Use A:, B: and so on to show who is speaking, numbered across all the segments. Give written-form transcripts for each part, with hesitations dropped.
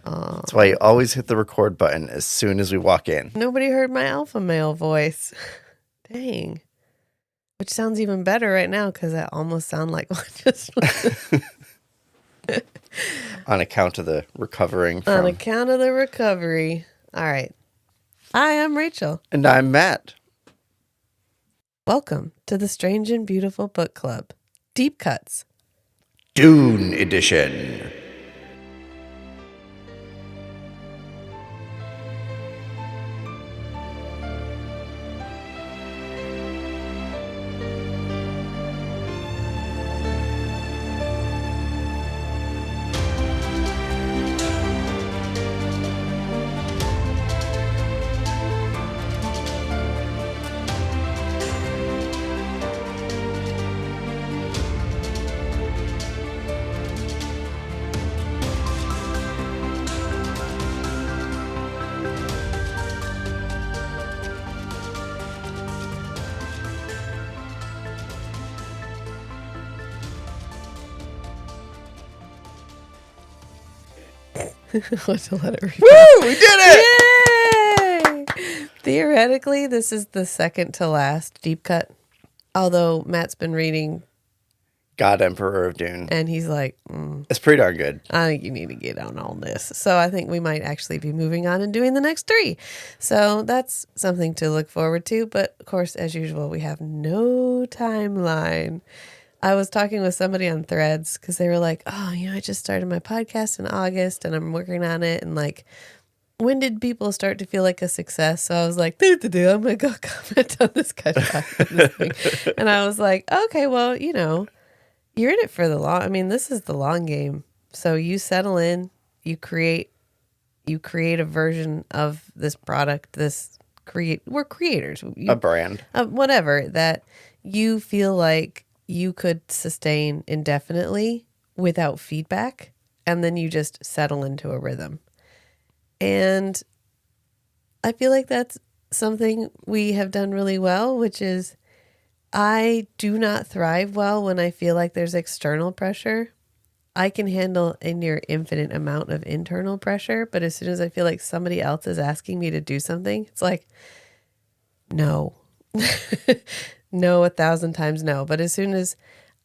A: That's why you always hit the record button as soon as we walk in.
B: Nobody heard my alpha male voice. Dang. Which sounds even better right now because I almost sound like one just
A: On account of the recovering from...
B: On account of the recovery. All right. Hi, I'm Rachel.
A: And I'm Matt.
B: Welcome to the Strange and Beautiful Book Club. Deep Cuts.
A: Dune Edition.
B: Want to let it read.
A: Woo! We did it!
B: Yay! Theoretically, this is the second to last deep cut. Although Matt's been reading
A: God Emperor of Dune.
B: and he's like,
A: It's pretty darn good.
B: I think you need to get on all this. So I think we might actually be moving on and doing the next three. So that's something to look forward to. But of course, as usual, we have no timeline. I was talking with somebody on Threads because they were like, oh, I just started my podcast in August and I'm working on it. And like, when did people start to feel like a success? So I was like, I'm going to go comment on this guy. And I was like, okay, well, you're in it for the long. I mean, this is the long game. So you settle in, you create a version of this product, we're creators.
A: A brand.
B: Whatever, that you feel like you could sustain indefinitely without feedback, and then you just settle into a rhythm. And I feel like that's something we have done really well, which is I do not thrive well when I feel like there's external pressure. I can handle a near infinite amount of internal pressure, but as soon as I feel like somebody else is asking me to do something, it's like, no. No, 1,000 times no. But as soon as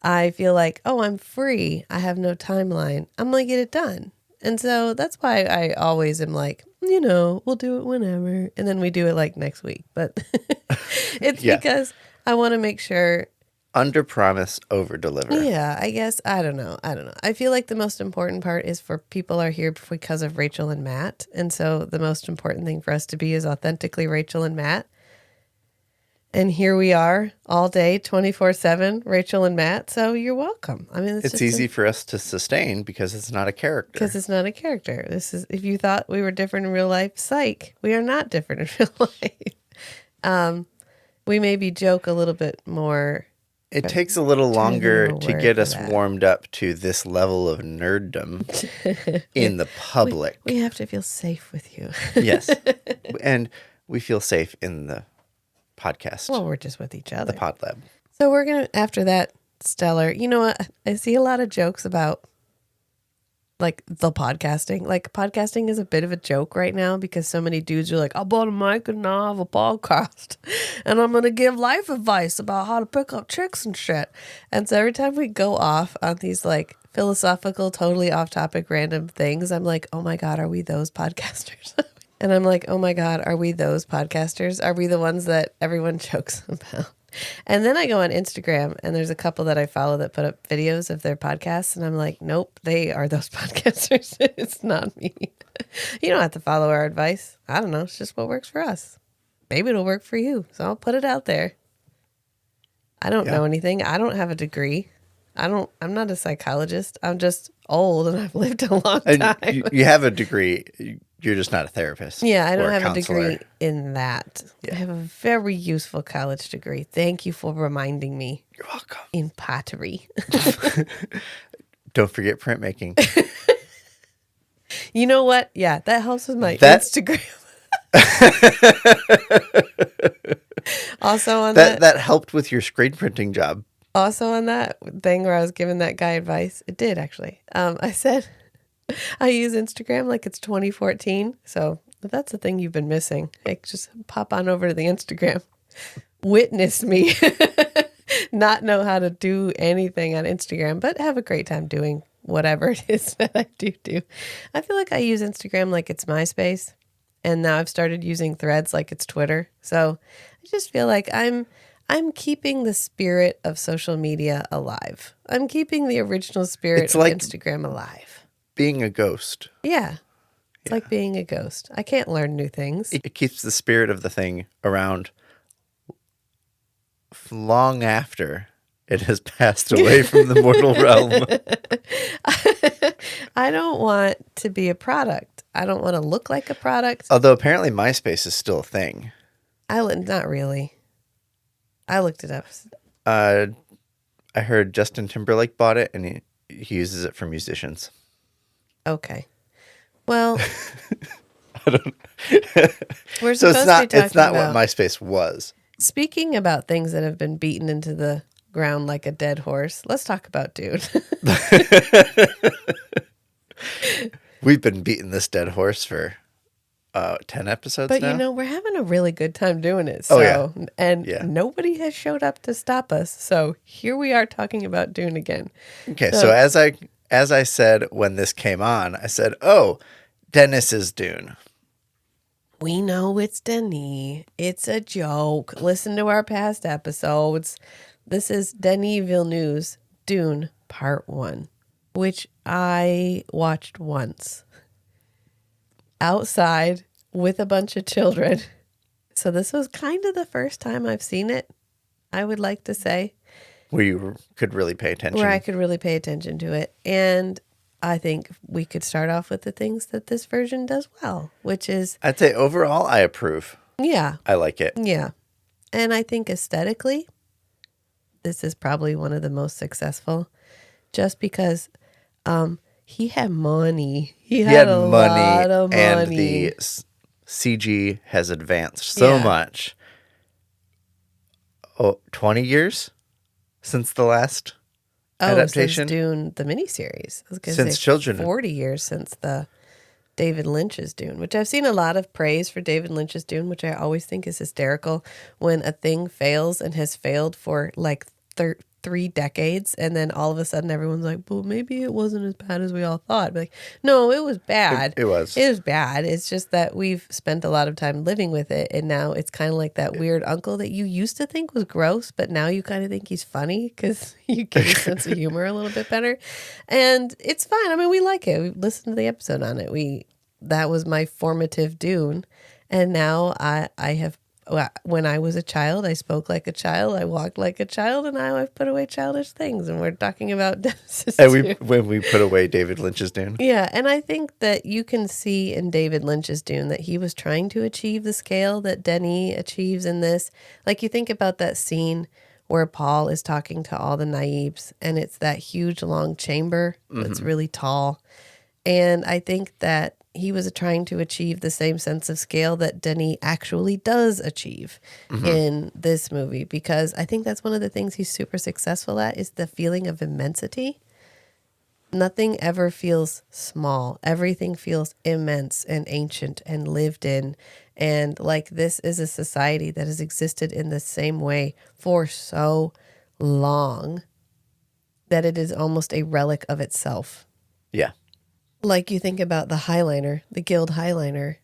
B: I feel like, oh, I'm free, I have no timeline, I'm going to get it done. And so that's why I always am like, we'll do it whenever. And then we do it like next week. But it's because I want to make sure.
A: Under promise, over deliver.
B: Yeah, I guess. I don't know. I feel like the most important part is for people are here because of Rachel and Matt. And so the most important thing for us to be is authentically Rachel and Matt. And here we are all day, 24/7, Rachel and Matt. So you're welcome. I mean,
A: it's easy for us to sustain because it's not a character.
B: Because it's not a character. This is, if you thought we were different in real life, psych. We are not different in real life. We maybe joke a little bit more.
A: It takes a little longer to get us warmed up to this level of nerddom in the public.
B: We have to feel safe with you.
A: Yes. And we feel safe in the podcast.
B: Well, we're just with each other.
A: The Pod Lab.
B: So we're going to, after that, stellar, you know what? I see a lot of jokes about like the podcasting. Like podcasting is a bit of a joke right now because so many dudes are like, I bought a mic and now I have a podcast and I'm going to give life advice about how to pick up chicks and shit. And so every time we go off on these like philosophical, totally off topic, random things, I'm like, oh my God, are we those podcasters? And I'm like, oh my God, are we those podcasters? Are we the ones that everyone jokes about? And then I go on Instagram and there's a couple that I follow that put up videos of their podcasts. And I'm like, nope, they are those podcasters. It's not me. You don't have to follow our advice. I don't know. It's just what works for us. Maybe it'll work for you. So I'll put it out there. I don't know anything. I don't have a degree. I'm not a psychologist. I'm just old and I've lived a long time.
A: And you have a degree. You're just not a therapist.
B: Yeah, I don't have a degree in that. Yeah. I have a very useful college degree. Thank you for reminding me.
A: You're welcome.
B: In pottery.
A: Don't forget printmaking.
B: You know what? Yeah, that helps with my Instagram. Also on
A: that helped with your screen printing job.
B: Also on that thing where I was giving that guy advice, it did actually. I said, I use Instagram like it's 2014. So if that's the thing you've been missing, like just pop on over to the Instagram. Witness me not know how to do anything on Instagram, but have a great time doing whatever it is that I do. I feel like I use Instagram like it's MySpace, and now I've started using Threads like it's Twitter. So I just feel like I'm keeping the spirit of social media alive. I'm keeping the original spirit
A: It's
B: of
A: like
B: Instagram alive.
A: being a ghost.
B: Yeah. It's like being a ghost. I can't learn new things.
A: It keeps the spirit of the thing around long after it has passed away from the mortal realm.
B: I don't want to be a product. I don't want to look like a product.
A: Although apparently MySpace is still a thing.
B: Not really. I looked it up.
A: I heard Justin Timberlake bought it, and he uses it for musicians.
B: Okay. Well,
A: I don't.
B: we're
A: So
B: supposed to be talking
A: it's not
B: about,
A: what MySpace was.
B: Speaking about things that have been beaten into the ground like a dead horse, let's talk about Dune.
A: We've been beating this dead horse for 10 episodes
B: But
A: now.
B: we're having a really good time doing it. So, and nobody has showed up to stop us. So here we are talking about Dune again.
A: Okay, so as I said when this came on, I said, "Oh, Denis is Dune."
B: We know it's Denis. It's a joke. Listen to our past episodes. This is Denis Villeneuve's Dune Part 1, which I watched once outside with a bunch of children. So this was kind of the first time I've seen it, I would like to say.
A: Where you could really pay attention.
B: Where I could really pay attention to it. And I think we could start off with the things that this version does well, which is...
A: I'd say overall, I approve.
B: Yeah.
A: I like it.
B: Yeah. And I think aesthetically, this is probably one of the most successful, just because he had money. He had a lot of money.
A: And the CG has advanced so much. 20 years since the last adaptation?
B: Since Dune, the miniseries. I was gonna
A: since
B: say
A: children.
B: 40 years since the David Lynch's Dune, which I've seen a lot of praise for David Lynch's Dune, which I always think is hysterical when a thing fails and has failed for like 3 decades, and then all of a sudden everyone's like, well, maybe it wasn't as bad as we all thought. Like, no, it was bad.
A: It was.
B: It was bad. It's just that we've spent a lot of time living with it, and now it's kind of like that weird uncle that you used to think was gross, but now you kind of think he's funny because you get his sense of humor a little bit better. And it's fine. I mean, we like it. We listened to the episode on it. That was my formative Dune, and now I have... When I was a child, I spoke like a child, I walked like a child, and now I've put away childish things, and we're talking about Denis's Dune.
A: When we put away David Lynch's Dune.
B: Yeah, and I think that you can see in David Lynch's Dune that he was trying to achieve the scale that Denis achieves in this. Like, you think about that scene where Paul is talking to all the naibs, and it's that huge, long chamber that's really tall. And I think that he was trying to achieve the same sense of scale that Denis actually does achieve in this movie, because I think that's one of the things he's super successful at is the feeling of immensity. Nothing ever feels small. Everything feels immense and ancient and lived in. And like, this is a society that has existed in the same way for so long that it is almost a relic of itself.
A: Yeah.
B: Like, you think about the Highliner, the Guild Highliner.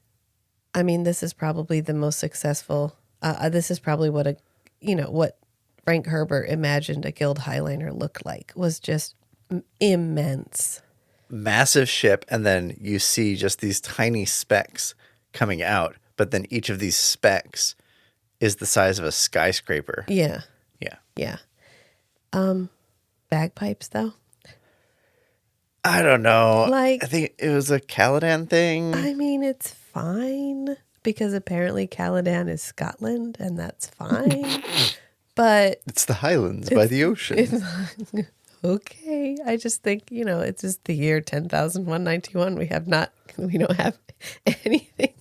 B: I mean, this is probably the most successful. This is probably what what Frank Herbert imagined a Guild Highliner looked like, was just immense.
A: Massive ship, and then you see just these tiny specks coming out, but then each of these specks is the size of a skyscraper.
B: Yeah.
A: Yeah.
B: Yeah. Bagpipes, though?
A: I don't know.
B: Like,
A: I think it was a Caladan thing.
B: I mean, it's fine because apparently Caladan is Scotland, and that's fine. But
A: it's the Highlands by the ocean.
B: Okay. I just think, it's just the year 10,191. We don't have anything.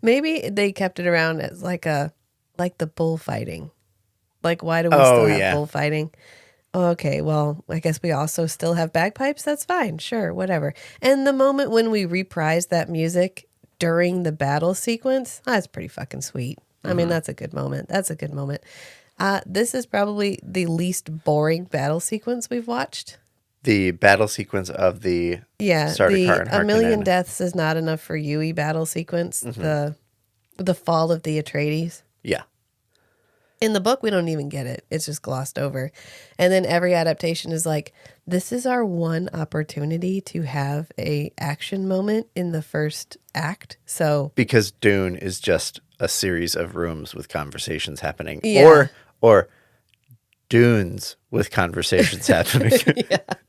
B: Maybe they kept it around as like the bullfighting. Like, why do we still have bullfighting? okay, well, I guess we also still have bagpipes. That's fine. Sure, whatever. And the moment when we reprise that music during the battle sequence, that's pretty fucking sweet. I mean, that's a good moment. That's a good moment. This is probably the least boring battle sequence we've watched.
A: The battle sequence of the
B: Yeah,
A: Sardaukar and
B: A Million
A: Harkonnen.
B: Deaths is not enough for Yui battle sequence. The fall of the Atreides.
A: Yeah.
B: In the book, we don't even get it. It's just glossed over. And then every adaptation is like, this is our one opportunity to have a action moment in the first act. So
A: Because Dune is just a series of rooms with conversations happening.
B: Yeah.
A: Or dunes with conversations happening.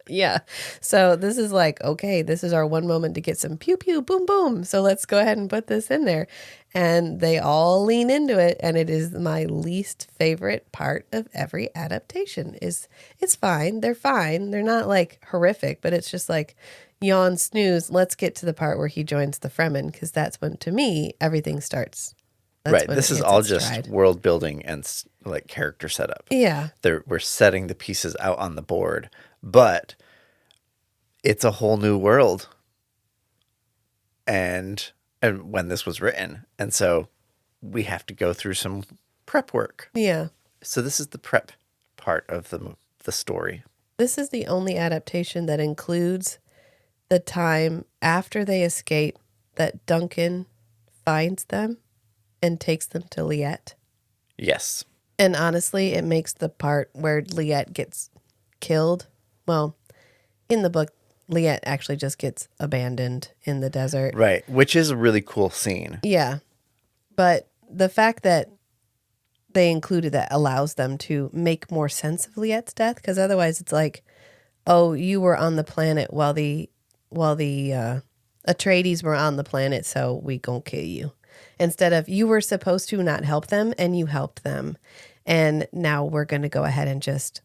B: yeah. So this is like, okay, this is our one moment to get some pew pew boom boom. So let's go ahead and put this in there. And they all lean into it, and it is my least favorite part of every adaptation. It's fine. They're fine. They're not like horrific, but it's just like yawn snooze. Let's get to the part where he joins the Fremen, because that's when, to me, everything starts. That's
A: Right.
B: when
A: This
B: it
A: is
B: hits
A: all
B: its
A: just
B: stride.
A: world building and like character setup.
B: Yeah.
A: We're setting the pieces out on the board, but it's a whole new world. And when this was written, and so we have to go through some prep work.
B: Yeah.
A: So this is the prep part of the story.
B: This is the only adaptation that includes the time after they escape that Duncan finds them and takes them to Liette.
A: Yes.
B: And honestly, it makes the part where Liette gets killed. Well, in the book, Liette actually just gets abandoned in the desert.
A: Right. Which is a really cool scene.
B: Yeah. But the fact that they included that allows them to make more sense of Liette's death, because otherwise it's like, oh, you were on the planet while the Atreides were on the planet, so we gonna kill you. Instead of, you were supposed to not help them, and you helped them, and now we're gonna go ahead and just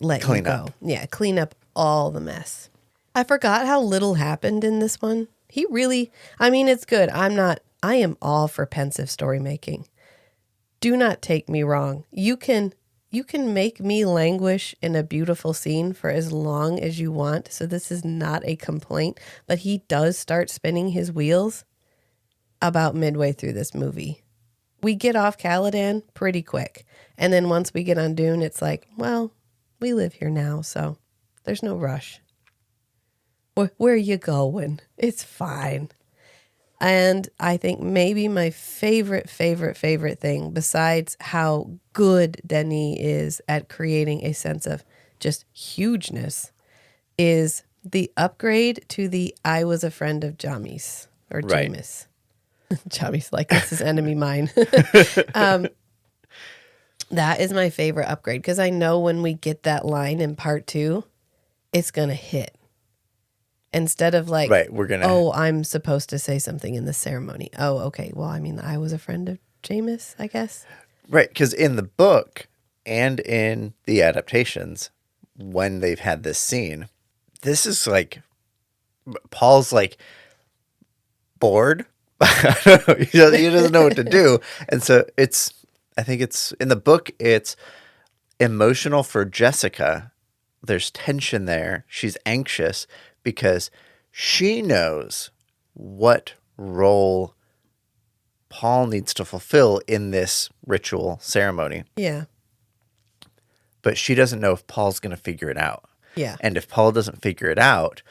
B: let you
A: Clean
B: go.
A: up.
B: Yeah, clean up all the mess. I forgot how little happened in this one. He really, I mean, it's good. I am all for pensive story making. Do not take me wrong. You can make me languish in a beautiful scene for as long as you want. So this is not a complaint, but he does start spinning his wheels about midway through this movie. We get off Caladan pretty quick. And then once we get on Dune, it's like, well, we live here now, so there's no rush. Where are you going? It's fine. And I think maybe my favorite thing, besides how good Denis is at creating a sense of just hugeness, is the upgrade to the I was a friend of Jamis or
A: Right.
B: Jamis. Jamis, like, this is enemy mine. That is my favorite upgrade, because I know when we get that line in part 2, it's going to hit. Instead of like,
A: Right, we're gonna.
B: oh, I'm supposed to say something in the ceremony. Oh, okay. Well, I mean, I was a friend of Jamis, I guess.
A: Right, because in the book and in the adaptations, when they've had this scene, this is like Paul's like bored. I don't know. He doesn't know what to do, and so I think it's in the book. It's emotional for Jessica. There's tension there. She's anxious because she knows what role Paul needs to fulfill in this ritual ceremony.
B: Yeah.
A: But she doesn't know if Paul's going to figure it out.
B: Yeah.
A: And if Paul doesn't figure it out,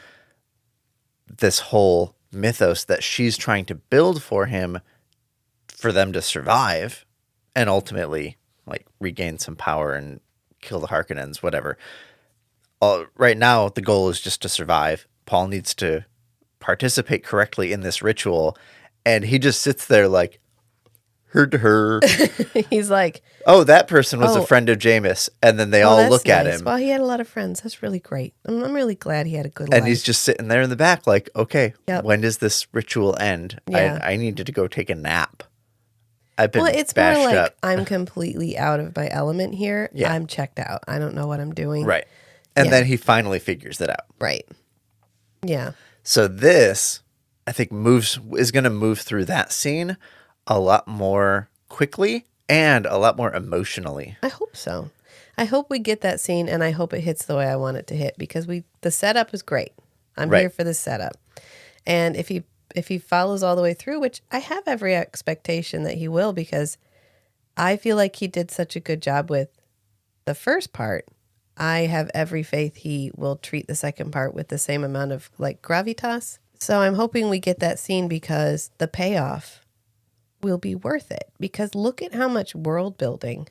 A: this whole mythos that she's trying to build for him, for them to survive and ultimately like regain some power and kill the Harkonnens, whatever. Right now, the goal is just to survive. Paul needs to participate correctly in this ritual. And he just sits there like, heard to her.
B: He's like,
A: Oh, that person was
B: Oh.
A: a friend of Jamis. And then they all
B: that's
A: look at
B: nice.
A: him.
B: Well, he had a lot of friends. That's really great. I'm really glad he had a good
A: And
B: life.
A: he's just sitting there in the back like, okay,
B: Yep.
A: when does this ritual end?
B: Yeah.
A: I needed to go take a nap. I've been
B: Well, it's more
A: bashed
B: like,
A: up.
B: I'm completely out of my element here.
A: Yeah.
B: I'm checked out. I don't know what I'm doing.
A: Right. And
B: Yeah.
A: then he finally figures it out.
B: Right. Yeah.
A: So this, I think, is going to move through that scene a lot more quickly and a lot more emotionally.
B: I hope so. I hope we get that scene, and I hope it hits the way I want it to hit, because the setup is great. I'm
A: Right.
B: here for the setup. And if he follows all the way through, which I have every expectation that he will, because I feel like he did such a good job with the first part, I have every faith he will treat the second part with the same amount of like gravitas. So I'm hoping we get that scene, because the payoff will be worth it. Because look at how much world building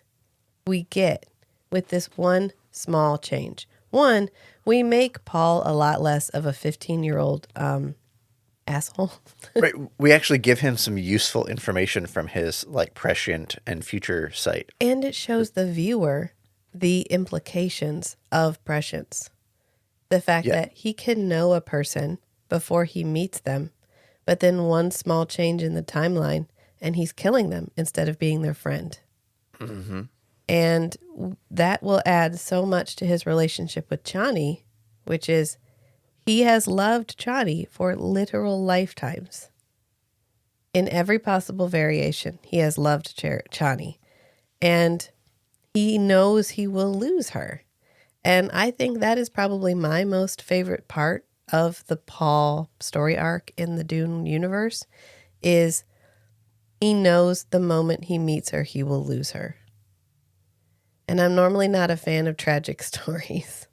B: we get with this one small change. One, we make Paul a lot less of a 15-year-old asshole.
A: Right. We actually give him some useful information from his like prescient and future sight.
B: And it shows the viewer the implications of prescience. The fact that he can know a person before he meets them, but then one small change in the timeline and he's killing them instead of being their friend.
A: Mm-hmm.
B: And that will add so much to his relationship with Chani, which is he has loved Chani for literal lifetimes. In every possible variation, he has loved Chani. And he knows he will lose her. And I think that is probably my most favorite part of the Paul story arc in the Dune universe, is he knows the moment he meets her, he will lose her. And I'm normally not a fan of tragic stories,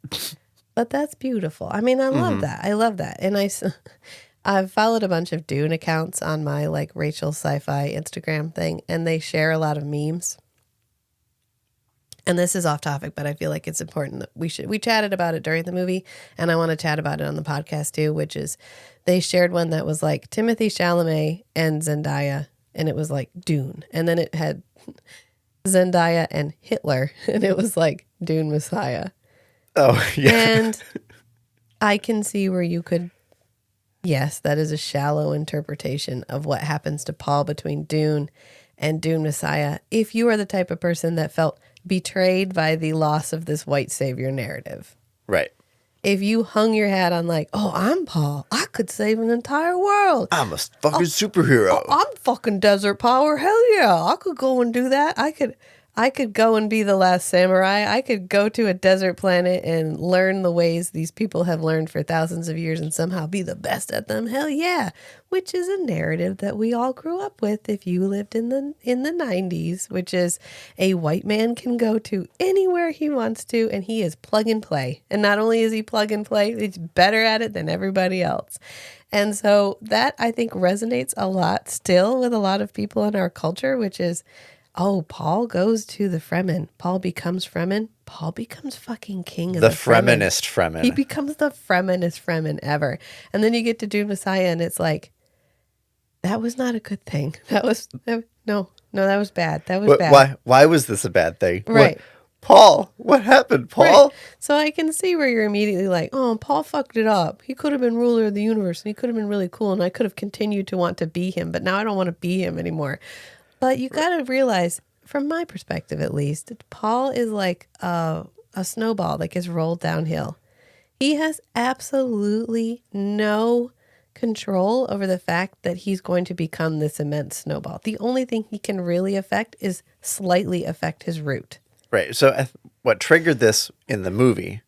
B: but that's beautiful. I mean, I love that. I love that. And I've followed a bunch of Dune accounts on my like Rachel Sci-Fi Instagram thing, and they share a lot of memes. And this is off topic, but I feel like it's important that we chatted about it during the movie, and I want to chat about it on the podcast too, which is they shared one that was like Timothée Chalamet and Zendaya, and it was like Dune. And then it had Zendaya and Hitler, and it was like Dune Messiah.
A: Oh, yeah.
B: And I can see where you could, yes, that is a shallow interpretation of what happens to Paul between Dune and Dune Messiah. If you are the type of person that felt betrayed by the loss of this white savior narrative.
A: Right.
B: If you hung your hat on like, oh, I'm Paul, I could save an entire world.
A: I'm a fucking superhero.
B: I'm fucking desert power. Hell yeah. I could go and do that. I could go and be the last samurai. I could go to a desert planet and learn the ways these people have learned for thousands of years and somehow be the best at them. Hell yeah. Which is a narrative that we all grew up with if you lived in the 90s, which is a white man can go to anywhere he wants to and he is plug and play. And not only is he plug and play, he's better at it than everybody else. And so that I think resonates a lot still with a lot of people in our culture, which is, oh, Paul goes to the Fremen. Paul becomes Fremen. Paul becomes fucking king of the Fremen.
A: Fremenist Fremen.
B: He becomes the Fremenist Fremen ever. And then you get to Dune Messiah and it's like, that was not a good thing. That was bad. That was bad.
A: Why was this a bad thing?
B: Right.
A: Paul, what happened, Paul?
B: Right. So I can see where you're immediately like, oh, Paul fucked it up. He could have been ruler of the universe and he could have been really cool and I could have continued to want to be him, but now I don't want to be him anymore. But you got to realize, from my perspective at least, Paul is like a snowball that gets rolled downhill. He has absolutely no control over the fact that he's going to become this immense snowball. The only thing he can really affect is slightly affect his route.
A: Right. So what triggered this in the movie,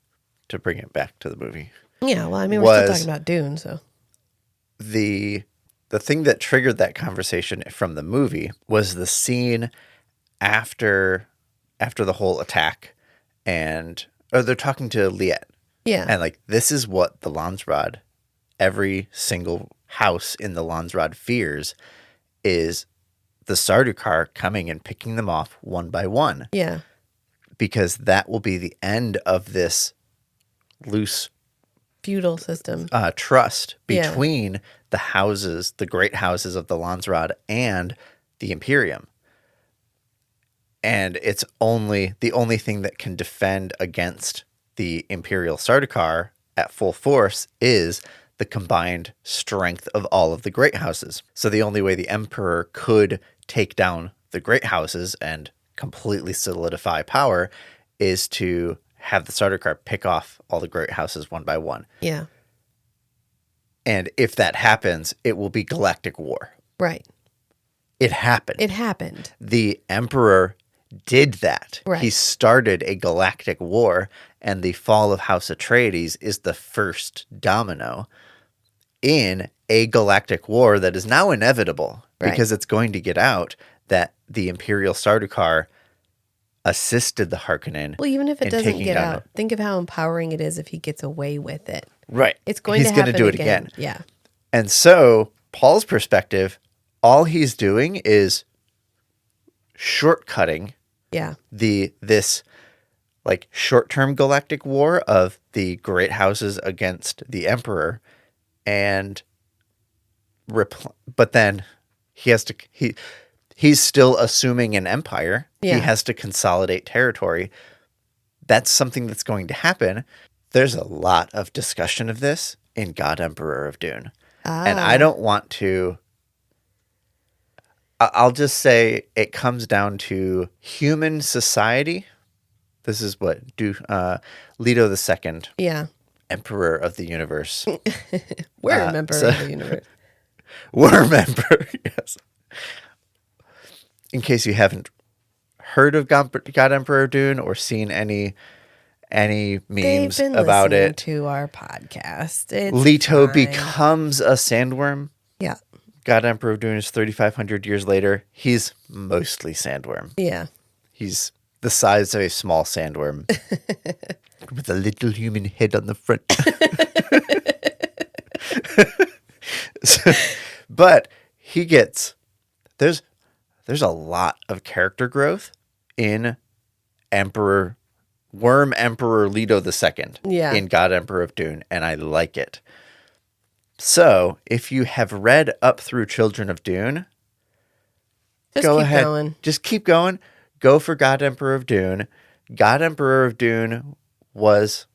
A: to bring it back to the movie.
B: Yeah, well, I mean, we're still talking about Dune, so.
A: The thing that triggered that conversation from the movie was the scene after the whole attack, and they're talking to Liet.
B: Yeah.
A: And like, this is what the Landsrod, every single house in the Landsrod fears, is the Sardaukar coming and picking them off one by one.
B: Yeah.
A: Because that will be the end of this loose
B: feudal system
A: trust between the houses, the great houses of the Landsrod and the Imperium. And it's the only thing that can defend against the Imperial Sardaukar at full force is the combined strength of all of the great houses. So the only way the Emperor could take down the great houses and completely solidify power is to have the Sardaukar pick off all the great houses one by one.
B: Yeah.
A: And if that happens, it will be galactic war.
B: Right.
A: It happened.
B: It happened.
A: The Emperor did that.
B: Right.
A: He started a galactic war, and the fall of House Atreides is the first domino in a galactic war that is now inevitable because it's going to get out that the Imperial Sardaukar assisted the Harkonnen.
B: Well, even if it
A: in
B: doesn't
A: taking
B: get
A: down
B: out, think of how empowering it is if he gets away with it.
A: Right.
B: It's going
A: He's
B: to
A: gonna
B: happen
A: do it
B: again.
A: again.
B: Yeah.
A: And so, Paul's perspective, all he's doing is shortcutting
B: Yeah.
A: this like short-term galactic war of the great houses against the Emperor, and but then he has to he's still assuming an empire.
B: Yeah.
A: He has to consolidate territory. That's something that's going to happen. There's a lot of discussion of this in God Emperor of Dune. And I don't want to I'll just say it comes down to human society. This is what Leto II,
B: Yeah.
A: Emperor of the Universe.
B: We're a member of the universe.
A: We're a member, yes. In case you haven't heard of God Emperor of Dune or seen any memes
B: They've been
A: about
B: listening
A: it,
B: to our podcast. It's
A: Leto
B: fine.
A: becomes a sandworm.
B: Yeah.
A: God Emperor of Dune is 3,500 years later. He's mostly sandworm.
B: Yeah.
A: He's the size of a small sandworm with a little human head on the front. But he gets there's a lot of character growth in Worm Emperor Leto II in God Emperor of Dune, and I like it. So, if you have read up through Children of Dune, go ahead.
B: Going.
A: Just keep going. Go for God Emperor of Dune. God Emperor of Dune was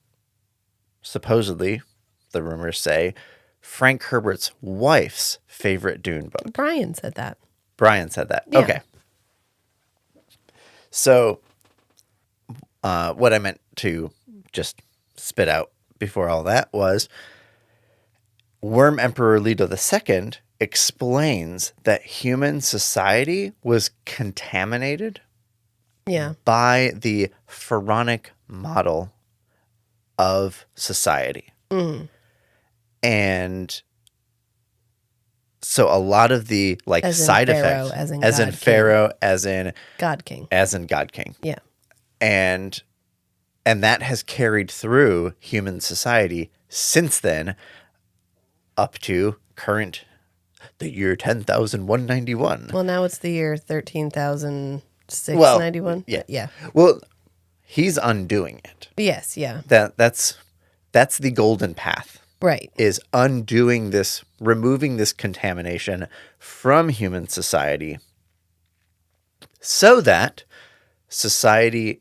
A: supposedly, the rumors say, Frank Herbert's wife's favorite Dune book.
B: Brian said that.
A: Brian said that.
B: Yeah.
A: Okay. So, what I meant to just spit out before all that was Worm Emperor Leto II explains that human society was contaminated by the pharaonic model of society. And so a lot of the side effects, as in Pharaoh, as in
B: God King.
A: Yeah. And that has carried through human society since then up to the year 10,191.
B: Well, now it's the year 13,691.
A: Yeah. Well, he's undoing it.
B: Yes, yeah.
A: That's the golden path.
B: Right.
A: Is undoing this, removing this contamination from human society so that human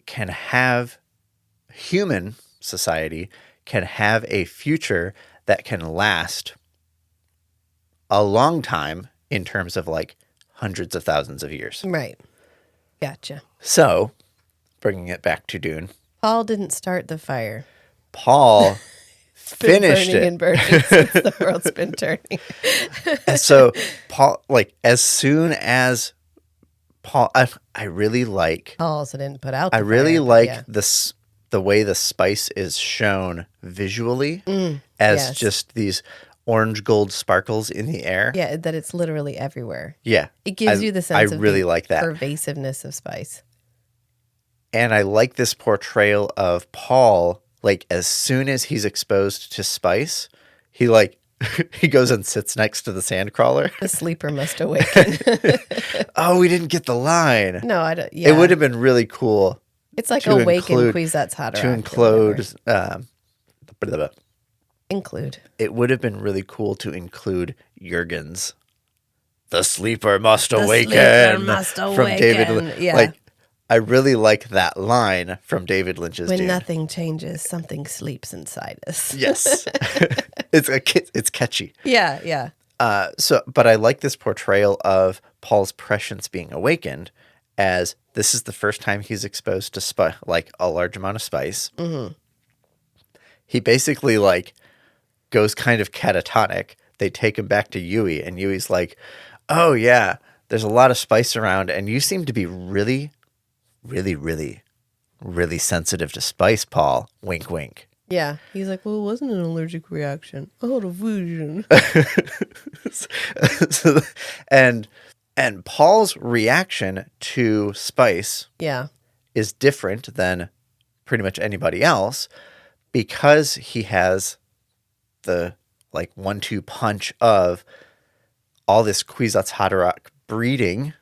A: society can have a future that can last a long time in terms of hundreds of thousands of years.
B: Right. Gotcha.
A: So, bringing it back to Dune.
B: Paul didn't start the fire.
A: Paul finished it.
B: And burning since the world's been turning.
A: And so, Paul, as soon as Paul, I really like.
B: Paul also didn't put out the
A: I really
B: fire,
A: like the way the spice is shown visually as just these orange gold sparkles in the air.
B: Yeah, that it's literally everywhere.
A: Yeah.
B: It gives you the sense of
A: really like that
B: pervasiveness of spice.
A: And I like this portrayal of Paul, as soon as he's exposed to spice, he he goes and sits next to the sandcrawler.
B: The sleeper must awaken.
A: Oh, we didn't get the line.
B: No, I don't. Yeah.
A: It would have been really cool.
B: It's like awaken Kwisatz Haderach.
A: To include
B: include.
A: It would have been really cool to include Jurgen's "The sleeper must awaken" from David Lynch.
B: Yeah.
A: I really like that line from David Lynch's
B: When
A: Dune.
B: nothing changes, something sleeps inside us.
A: Yes. It's catchy.
B: Yeah, yeah.
A: But I like this portrayal of Paul's prescience being awakened as this is the first time he's exposed to a large amount of spice. Mm-hmm. He basically goes kind of catatonic. They take him back to Yui, and Yui's like, "Oh yeah, there's a lot of spice around, and you seem to be really really, really, really sensitive to spice, Paul. Wink, wink.
B: Yeah. He's like, well, it wasn't an allergic reaction. I had a vision.
A: So, and Paul's reaction to spice
B: Yeah.
A: is different than pretty much anybody else because he has the like 1-2 punch of all this Kwisatz Haderach breeding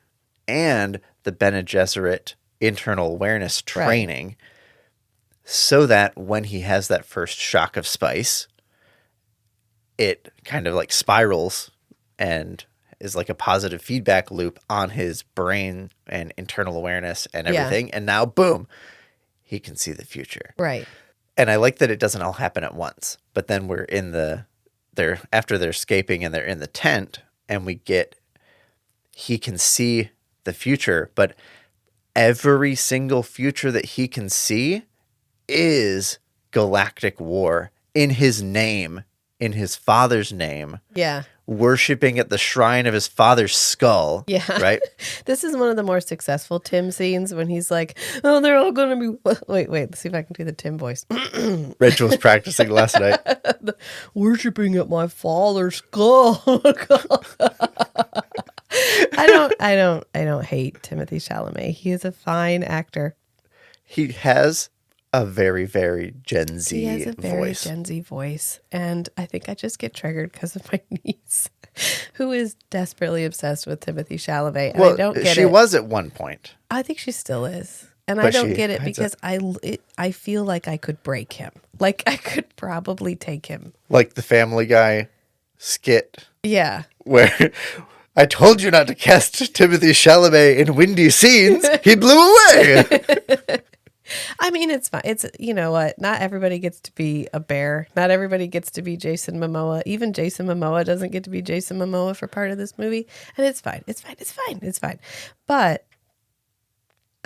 A: and the Bene Gesserit internal awareness training, so that when he has that first shock of spice, it kind of like spirals and is like a positive feedback loop on his brain and internal awareness and everything. And now, boom, he can see the future.
B: Right.
A: And I like that it doesn't all happen at once. But then we're in after they're escaping and they're in the tent, and he can see the future, but every single future that he can see is galactic war in his name, in his father's name.
B: Yeah.
A: Worshiping at the shrine of his father's skull.
B: Yeah.
A: Right?
B: This is one of the more successful Tim scenes when he's like, oh, they're all going to be... Wait. Let's see if I can do the Tim voice.
A: Rachel was practicing last night.
B: Worshipping at my father's skull. I don't hate Timothée Chalamet. He is a fine actor.
A: He has a very, very Gen Z voice.
B: He has a very Gen Z voice. And I think I just get triggered because of my niece, who is desperately obsessed with Timothée Chalamet. And
A: Well,
B: I don't get
A: she
B: it.
A: was at one point.
B: I think she still is. And I
A: But
B: don't
A: she
B: get it
A: hides
B: because I feel like I could break him. Like I could probably take him.
A: Like the Family Guy skit
B: Yeah.
A: where I told you not to cast Timothée Chalamet in windy scenes. He blew away.
B: I mean, it's fine. It's, you know what? Not everybody gets to be a bear. Not everybody gets to be Jason Momoa. Even Jason Momoa doesn't get to be Jason Momoa for part of this movie. And it's fine. It's fine. But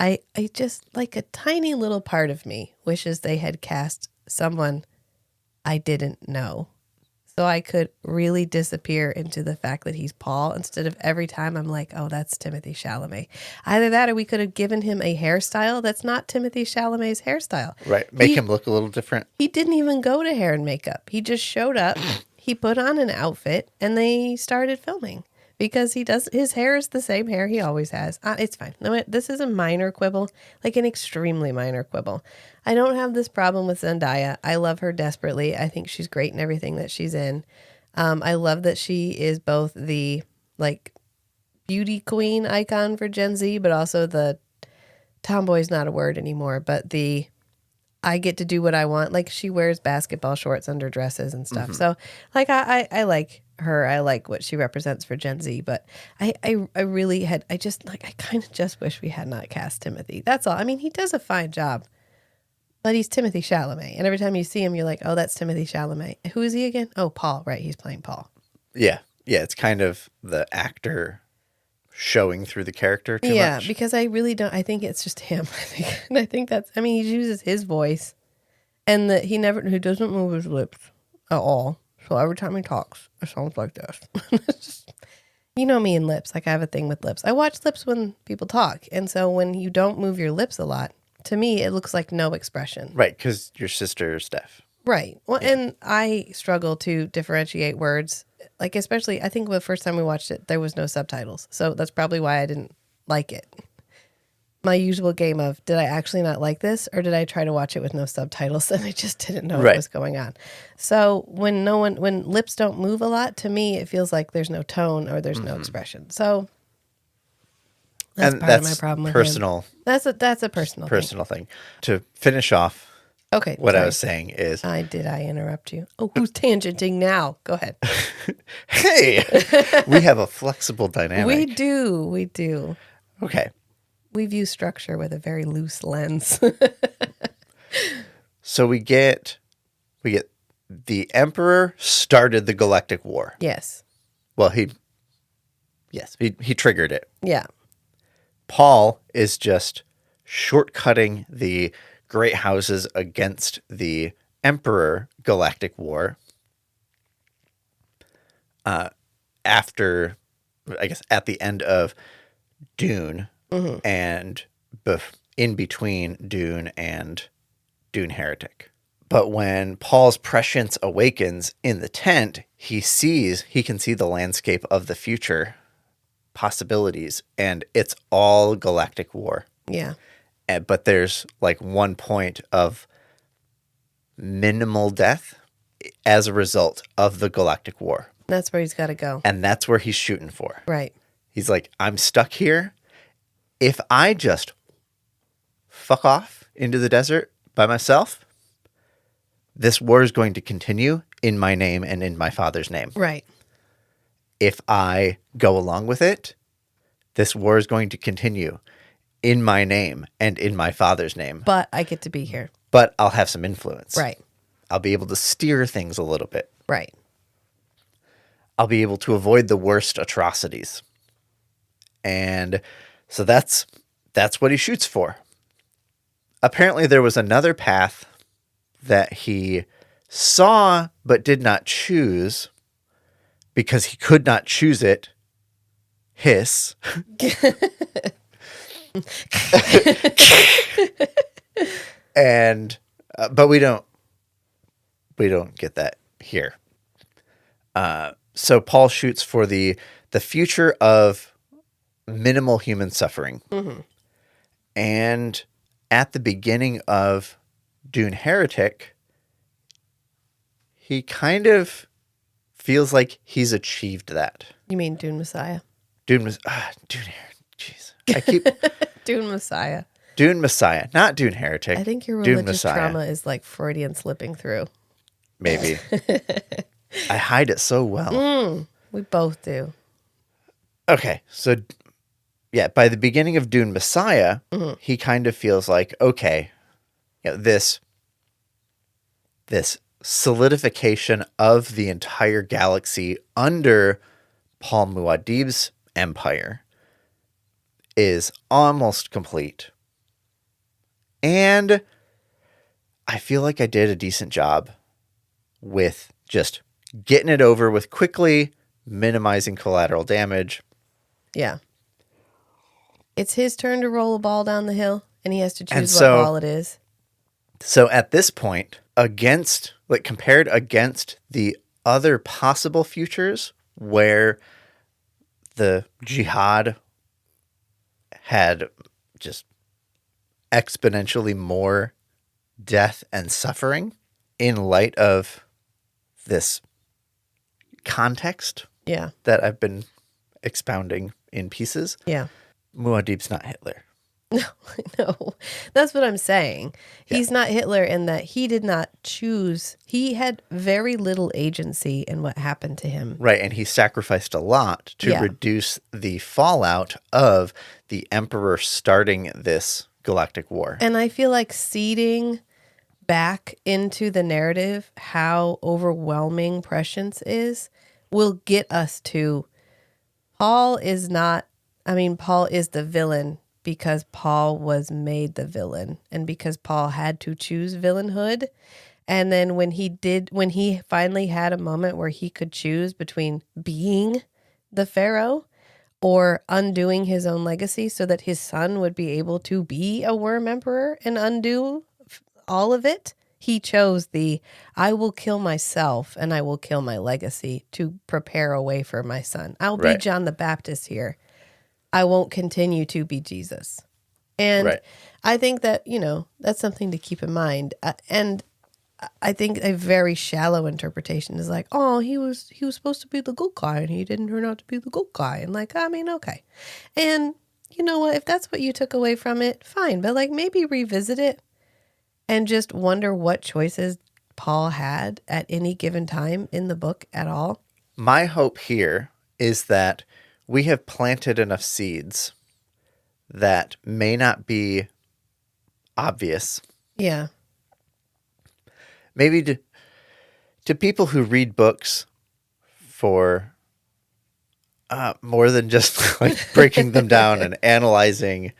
B: I just, like, a tiny little part of me wishes they had cast someone I didn't know, so I could really disappear into the fact that he's Paul instead of every time I'm like, oh, that's Timothée Chalamet. Either that or we could have given him a hairstyle that's not Timothée Chalamet's hairstyle.
A: Right. Make him look a little different.
B: He didn't even go to hair and makeup. He just showed up, he put on an outfit, and they started filming. Because his hair is the same hair he always has. It's fine. No, this is a minor quibble, like an extremely minor quibble. I don't have this problem with Zendaya. I love her desperately. I think she's great in everything that she's in. I love that she is both the like beauty queen icon for Gen Z, but also the tomboy's not a word anymore, but the I get to do what I want. Like she wears basketball shorts under dresses and stuff. Mm-hmm. So like I like her. I like what she represents for Gen Z, but I really had, I kind of just wish we had not cast Timothy. That's all. I mean, he does a fine job, but he's Timothée Chalamet. And every time you see him, you're like, oh, that's Timothée Chalamet. Who is he again? Oh, Paul, right. He's playing Paul.
A: Yeah. Yeah. It's kind of the actor showing through the character too much.
B: Yeah, because I really don't, I think it's just him. I think that's, I mean, he uses his voice and he doesn't move his lips at all. So every time he talks, it sounds like this. Just, you know me and lips. Like I have a thing with lips. I watch lips when people talk. And so when you don't move your lips a lot, to me, it looks like no expression.
A: Right, because your sister is deaf.
B: Right. Well, yeah. And I struggle to differentiate words. Like, especially, I think the first time we watched it, there was no subtitles. So that's probably why I didn't like it. My usual game of, did I actually not like this? Or did I try to watch it with no subtitles and I just didn't know what was going on? So when lips don't move a lot, to me, it feels like there's no tone or there's no expression. So that's part of my problem with him. That's a personal thing.
A: To finish off,
B: okay,
A: what I was saying is...
B: Did I interrupt you? Oh, who's tangenting now? Go ahead.
A: Hey, we have a flexible dynamic.
B: We do.
A: Okay.
B: We view structure with a very loose lens.
A: So we get the Emperor started the Galactic War.
B: Yes.
A: Well, he triggered it.
B: Yeah.
A: Paul is just shortcutting the great houses against the Emperor Galactic War. After, I guess, at the end of Dune, and in between Dune and Dune Heretic. But when Paul's prescience awakens in the tent, he can see the landscape of the future possibilities, and it's all galactic war.
B: Yeah.
A: But there's like one point of minimal death as a result of the galactic war.
B: That's where he's got to go.
A: And that's where he's shooting for.
B: Right.
A: He's like, I'm stuck here. If I just fuck off into the desert by myself, this war is going to continue in my name and in my father's name.
B: Right.
A: If I go along with it, this war is going to continue in my name and in my father's name.
B: But I get to be here.
A: But I'll have some influence.
B: Right.
A: I'll be able to steer things a little bit.
B: Right.
A: I'll be able to avoid the worst atrocities. And so that's what he shoots for. Apparently there was another path that he saw but did not choose because he could not choose it. Hiss. And but we don't get that here. So Paul shoots for the future of minimal human suffering.
B: Mm-hmm.
A: And at the beginning of Dune Heretic, he kind of feels like he's achieved that.
B: You mean Dune Messiah?
A: Dune jeez. I keep
B: Dune Messiah.
A: Dune Messiah, not Dune Heretic.
B: I think your
A: Dune
B: religious
A: Messiah.
B: trauma is like Freudian slipping through.
A: Maybe. I hide it so well.
B: We both do.
A: Okay, so yeah, by the beginning of Dune Messiah, he kind of feels like, okay, this solidification of the entire galaxy under Paul Muad'Dib's empire is almost complete. And I feel like I did a decent job with just getting it over with quickly, minimizing collateral damage.
B: Yeah. It's his turn to roll a ball down the hill, and he has to choose
A: so-
B: what ball it is.
A: So at this point, compared against the other possible futures where the jihad had just exponentially more death and suffering in light of this context
B: Yeah.
A: that I've been expounding in pieces,
B: Yeah.
A: Muad'Dib's not Hitler.
B: No, that's what I'm saying. He's not Hitler in that he did not choose. He had very little agency in what happened to him.
A: Right, and he sacrificed a lot to
B: Yeah.
A: reduce the fallout of the Emperor starting this galactic war.
B: And I feel like seeding back into the narrative how overwhelming prescience is will get us to Paul is the villain because Paul was made the villain and because Paul had to choose villainhood. And then when he finally had a moment where he could choose between being the Pharaoh or undoing his own legacy so that his son would be able to be a worm emperor and undo all of it, he chose I will kill myself and I will kill my legacy to prepare a way for my son. I'll be
A: Right.
B: John the Baptist here. I won't continue to be Jesus. And
A: Right.
B: I think that, that's something to keep in mind. And I think a very shallow interpretation is like, oh, he was supposed to be the good guy and he didn't turn out to be the good guy. And okay. And you know what? If that's what you took away from it, fine. But maybe revisit it and just wonder what choices Paul had at any given time in the book at all.
A: My hope here is that we have planted enough seeds that may not be obvious.
B: Yeah.
A: Maybe to people who read books for more than just breaking them down and analyzing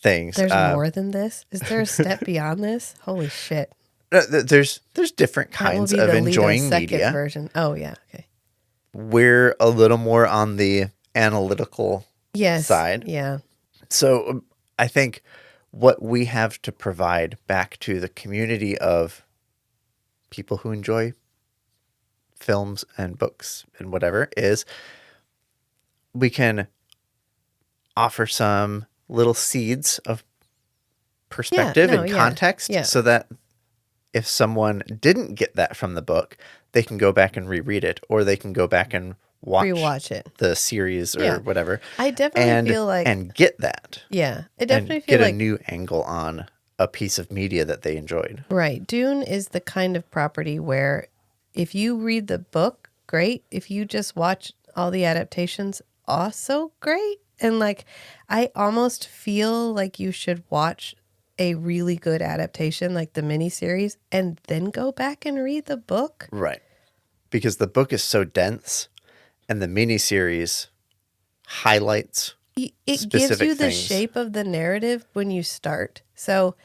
A: things.
B: There's more than this? Is there a step beyond this? Holy shit.
A: There's different
B: That will
A: kinds
B: be
A: of
B: the Leto
A: enjoying
B: second
A: media.
B: version. Oh, yeah. Okay.
A: We're a little more on the analytical
B: Yes.
A: side.
B: Yeah.
A: So I think what we have to provide back to the community of people who enjoy films and books and whatever is we can offer some little seeds of perspective and context so that if someone didn't get that from the book, they can go back and reread it, or they can go back and
B: rewatch it,
A: the series or whatever.
B: I definitely feel like
A: and get that.
B: Yeah, I definitely
A: and
B: feel
A: get
B: like
A: a new angle on a piece of media that they enjoyed.
B: Right. Dune is the kind of property where if you read the book, great. If you just watch all the adaptations, also great. And like, I almost feel like you should watch a really good adaptation, like the miniseries, and then go back and read the book.
A: Right. Because the book is so dense and the miniseries highlights
B: it gives you the shape of the narrative when you start. So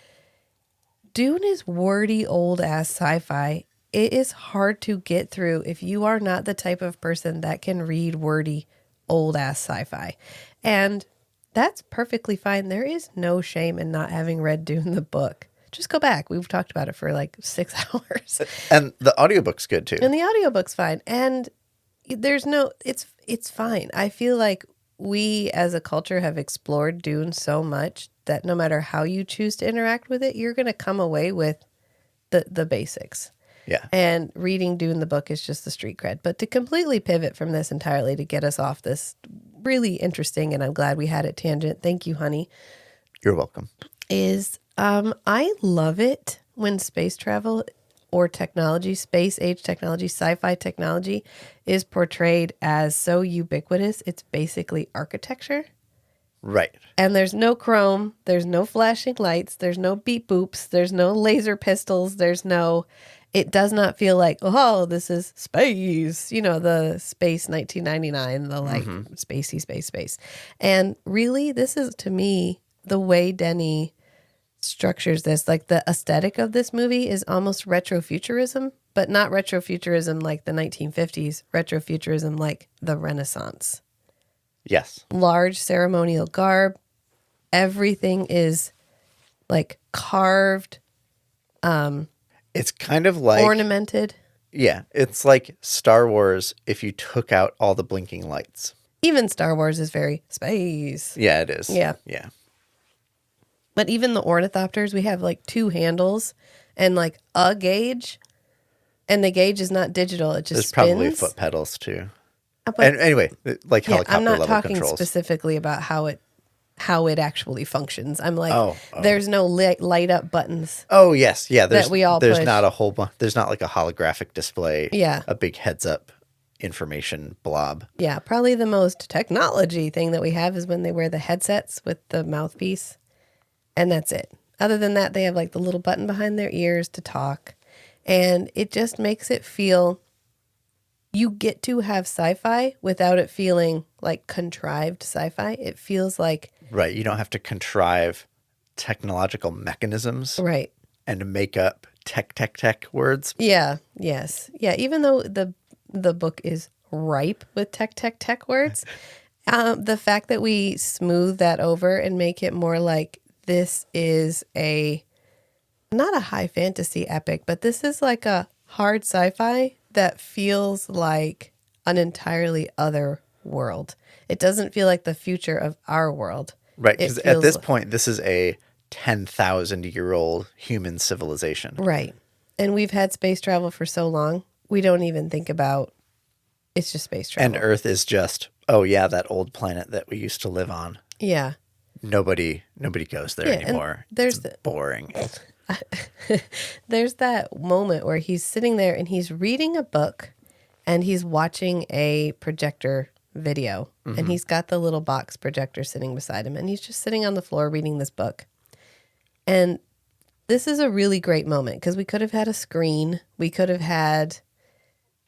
B: Dune is wordy old ass sci-fi. It is hard to get through if you are not the type of person that can read wordy old ass sci-fi. And that's perfectly fine. There is no shame in not having read Dune the book. Just go back. We've talked about it for like 6 hours.
A: And the audiobook's good too.
B: And the audiobook's fine. And there's no it's fine. I feel like we as a culture have explored Dune so much that no matter how you choose to interact with it, you're going to come away with the basics.
A: Yeah.
B: And reading Dune the book is just the street cred. But to completely pivot from this entirely to get us off this really interesting, and I'm glad we had it tangent. Thank you, honey.
A: You're welcome.
B: Is I love it when space travel or technology, space age technology, sci-fi technology is portrayed as so ubiquitous. It's basically architecture.
A: Right.
B: And there's no chrome, there's no flashing lights, there's no beep boops, there's no laser pistols, it does not feel like, oh, this is space, the space 1999, the like spacey space. And really, this is to me, the way Denis structures this, like the aesthetic of this movie is almost retrofuturism, but not retrofuturism like the 1950s, retrofuturism like the Renaissance.
A: Yes.
B: Large ceremonial garb. Everything is like carved.
A: It's kind of like
B: ornamented.
A: Yeah. It's like Star Wars if you took out all the blinking lights.
B: Even Star Wars is very space.
A: Yeah, it is.
B: Yeah.
A: Yeah.
B: But even the ornithopters, we have like 2 handles and like a gauge. And the gauge is not digital. It just
A: There's
B: spins.
A: probably foot pedals too. And anyway, like helicopter
B: I'm not
A: level
B: talking
A: controls.
B: specifically about how it actually functions. I'm like, there's no light up buttons.
A: Oh yes, yeah. There's
B: that we all
A: there's
B: push.
A: not a whole bunch. There's not like a holographic display.
B: Yeah,
A: a big heads up information blob.
B: Yeah, probably the most technology thing that we have is when they wear the headsets with the mouthpiece, and that's it. Other than that, they have like the little button behind their ears to talk, and it just makes it feel. You get to have sci-fi without it feeling like contrived sci-fi. It feels like...
A: Right. You don't have to contrive technological mechanisms.
B: Right.
A: And make up tech words.
B: Yeah. Yes. Yeah. Even though the book is ripe with tech words, the fact that we smooth that over and make it more like this is not a high fantasy epic, but this is like a hard sci-fi that feels like an entirely other world. It doesn't feel like the future of our world.
A: Right, because at this point, this is a 10,000-year-old human civilization.
B: Right. And we've had space travel for so long, we don't even think about it's just space travel.
A: And Earth is just, oh yeah, that old planet that we used to live on.
B: Yeah.
A: Nobody goes there anymore.
B: It's
A: boring.
B: There's that moment where he's sitting there and he's reading a book and he's watching a projector video and he's got the little box projector sitting beside him and he's just sitting on the floor reading this book. And this is a really great moment because we could have had a screen. We could have had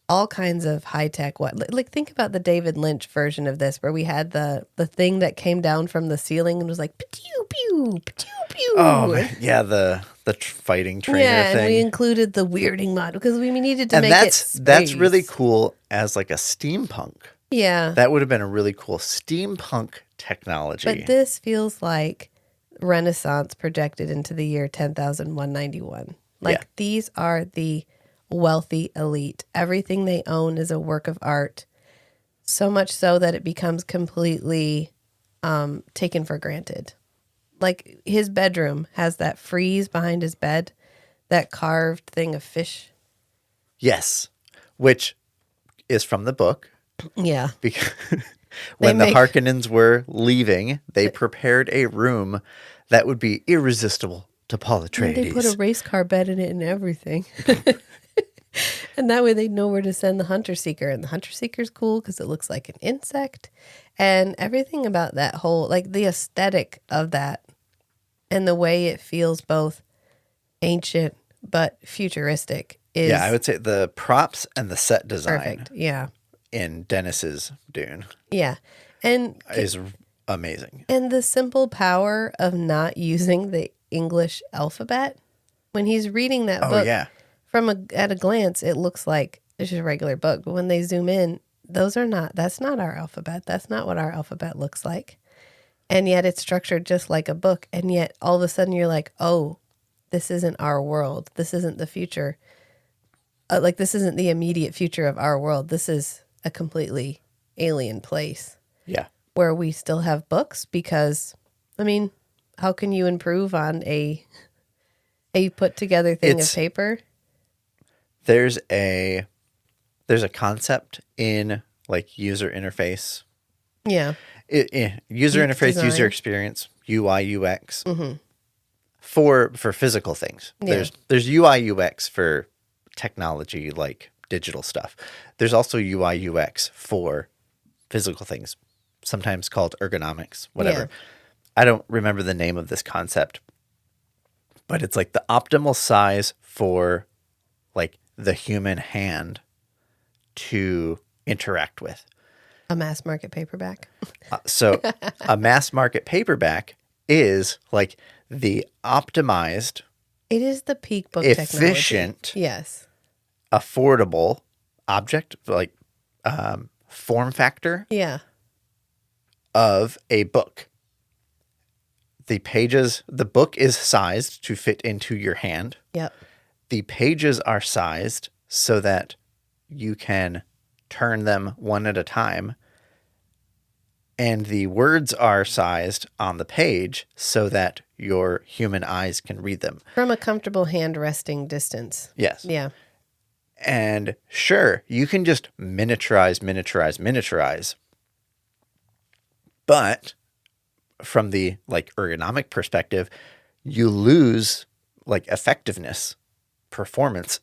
B: all kinds of high tech. Like think about the David Lynch version of this where we had the thing that came down from the ceiling and was like pew pew pew pew.
A: Oh yeah, the fighting trainer thing.
B: Yeah, and we included the weirding mod because we needed to
A: and
B: make
A: that's really cool as like a steampunk.
B: Yeah,
A: that would have been a really cool steampunk technology.
B: But this feels like Renaissance projected into the year 10,191. Like,
A: Yeah.
B: these are the wealthy elite. Everything they own is a work of art. So much so that it becomes completely taken for granted. Like, his bedroom has that frieze behind his bed, that carved thing of fish.
A: Yes. Which is from the book.
B: Yeah.
A: Because when the Harkonnens were leaving, they prepared a room that would be irresistible to Paul Atreides.
B: They put a race car bed in it and everything. And that way they know where to send the Hunter Seeker. And the Hunter Seeker's cool because it looks like an insect. And everything about that whole, like the aesthetic of that and the way it feels both ancient but futuristic is
A: I would say the props and the set design
B: perfect. Yeah.
A: in Denis's Dune
B: Yeah. And
A: is amazing.
B: And the simple power of not using the English alphabet. When he's reading that book, at a glance, it looks like it's just a regular book. But when they zoom in, that's not our alphabet. That's not what our alphabet looks like. And yet it's structured just like a book. And yet all of a sudden you're like, oh, this isn't our world. This isn't the future. This isn't the immediate future of our world. This is a completely alien place.
A: Yeah.
B: Where we still have books because, I mean, how can you improve on a put together thing of paper?
A: There's a concept in like user interface.
B: Yeah.
A: User interface,
B: design.
A: user experience, UI, UX for physical things.
B: Yeah.
A: There's UI, UX for technology like digital stuff. There's also UI, UX for physical things, sometimes called ergonomics, whatever.
B: Yeah.
A: I don't remember the name of this concept, but it's like the optimal size for like the human hand to interact with.
B: A mass market paperback.
A: So a mass market paperback is like the optimized,
B: It is the peak book
A: efficient,
B: technology. Yes.
A: affordable object, like form factor
B: Yeah.
A: of a book. The book is sized to fit into your hand.
B: Yep.
A: The pages are sized so that you can turn them one at a time. And the words are sized on the page so that your human eyes can read them.
B: From a comfortable hand resting distance.
A: Yes.
B: Yeah.
A: And sure, you can just miniaturize. But from the like ergonomic perspective, you lose like effectiveness, performance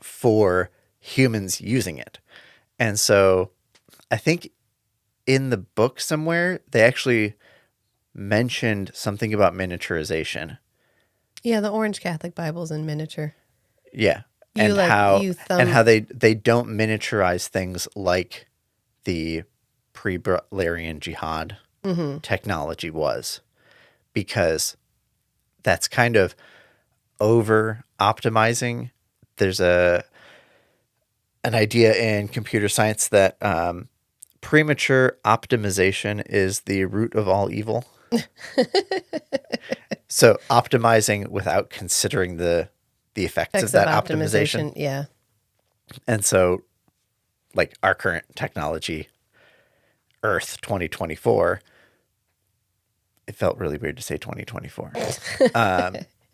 A: for humans using it. And so I think in the book somewhere, they actually mentioned something about miniaturization.
B: Yeah, the Orange Catholic Bible's in miniature.
A: Yeah. And how they don't miniaturize things like the pre-Balerian jihad technology was, because that's kind of over optimizing. There's an idea in computer science that premature optimization is the root of all evil. So optimizing without considering the effects of that optimization.
B: Yeah.
A: And so like our current technology, Earth 2024, it felt really weird to say 2024.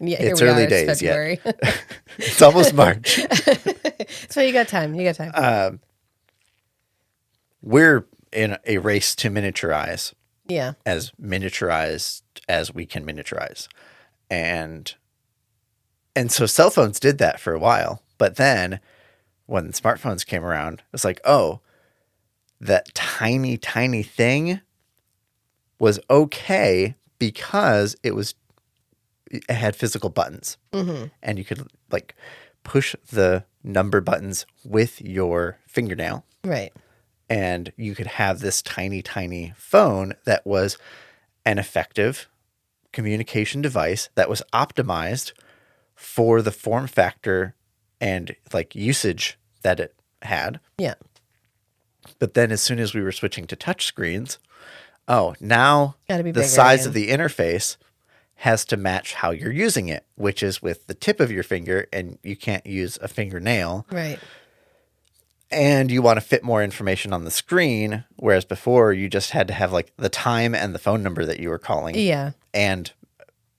B: Yeah,
A: it's early days
B: February.
A: yet. It's almost March.
B: So you got time.
A: We're in a race to miniaturize.
B: Yeah.
A: As miniaturized as we can miniaturize. And so cell phones did that for a while. But then when smartphones came around, it's like, oh, that tiny, tiny thing was okay because it had physical buttons. Mm-hmm. And you could like push the number buttons with your fingernail.
B: Right.
A: And you could have this tiny, tiny phone that was an effective communication device that was optimized for the form factor and like usage that it had.
B: Yeah.
A: But then as soon as we were switching to touch screens, now
B: Gotta be
A: the
B: bigger
A: size
B: again.
A: of the interface has to match how you're using it, which is with the tip of your finger, and you can't use a fingernail.
B: Right.
A: And you want to fit more information on the screen, whereas before you just had to have like the time and the phone number that you were calling.
B: Yeah.
A: And,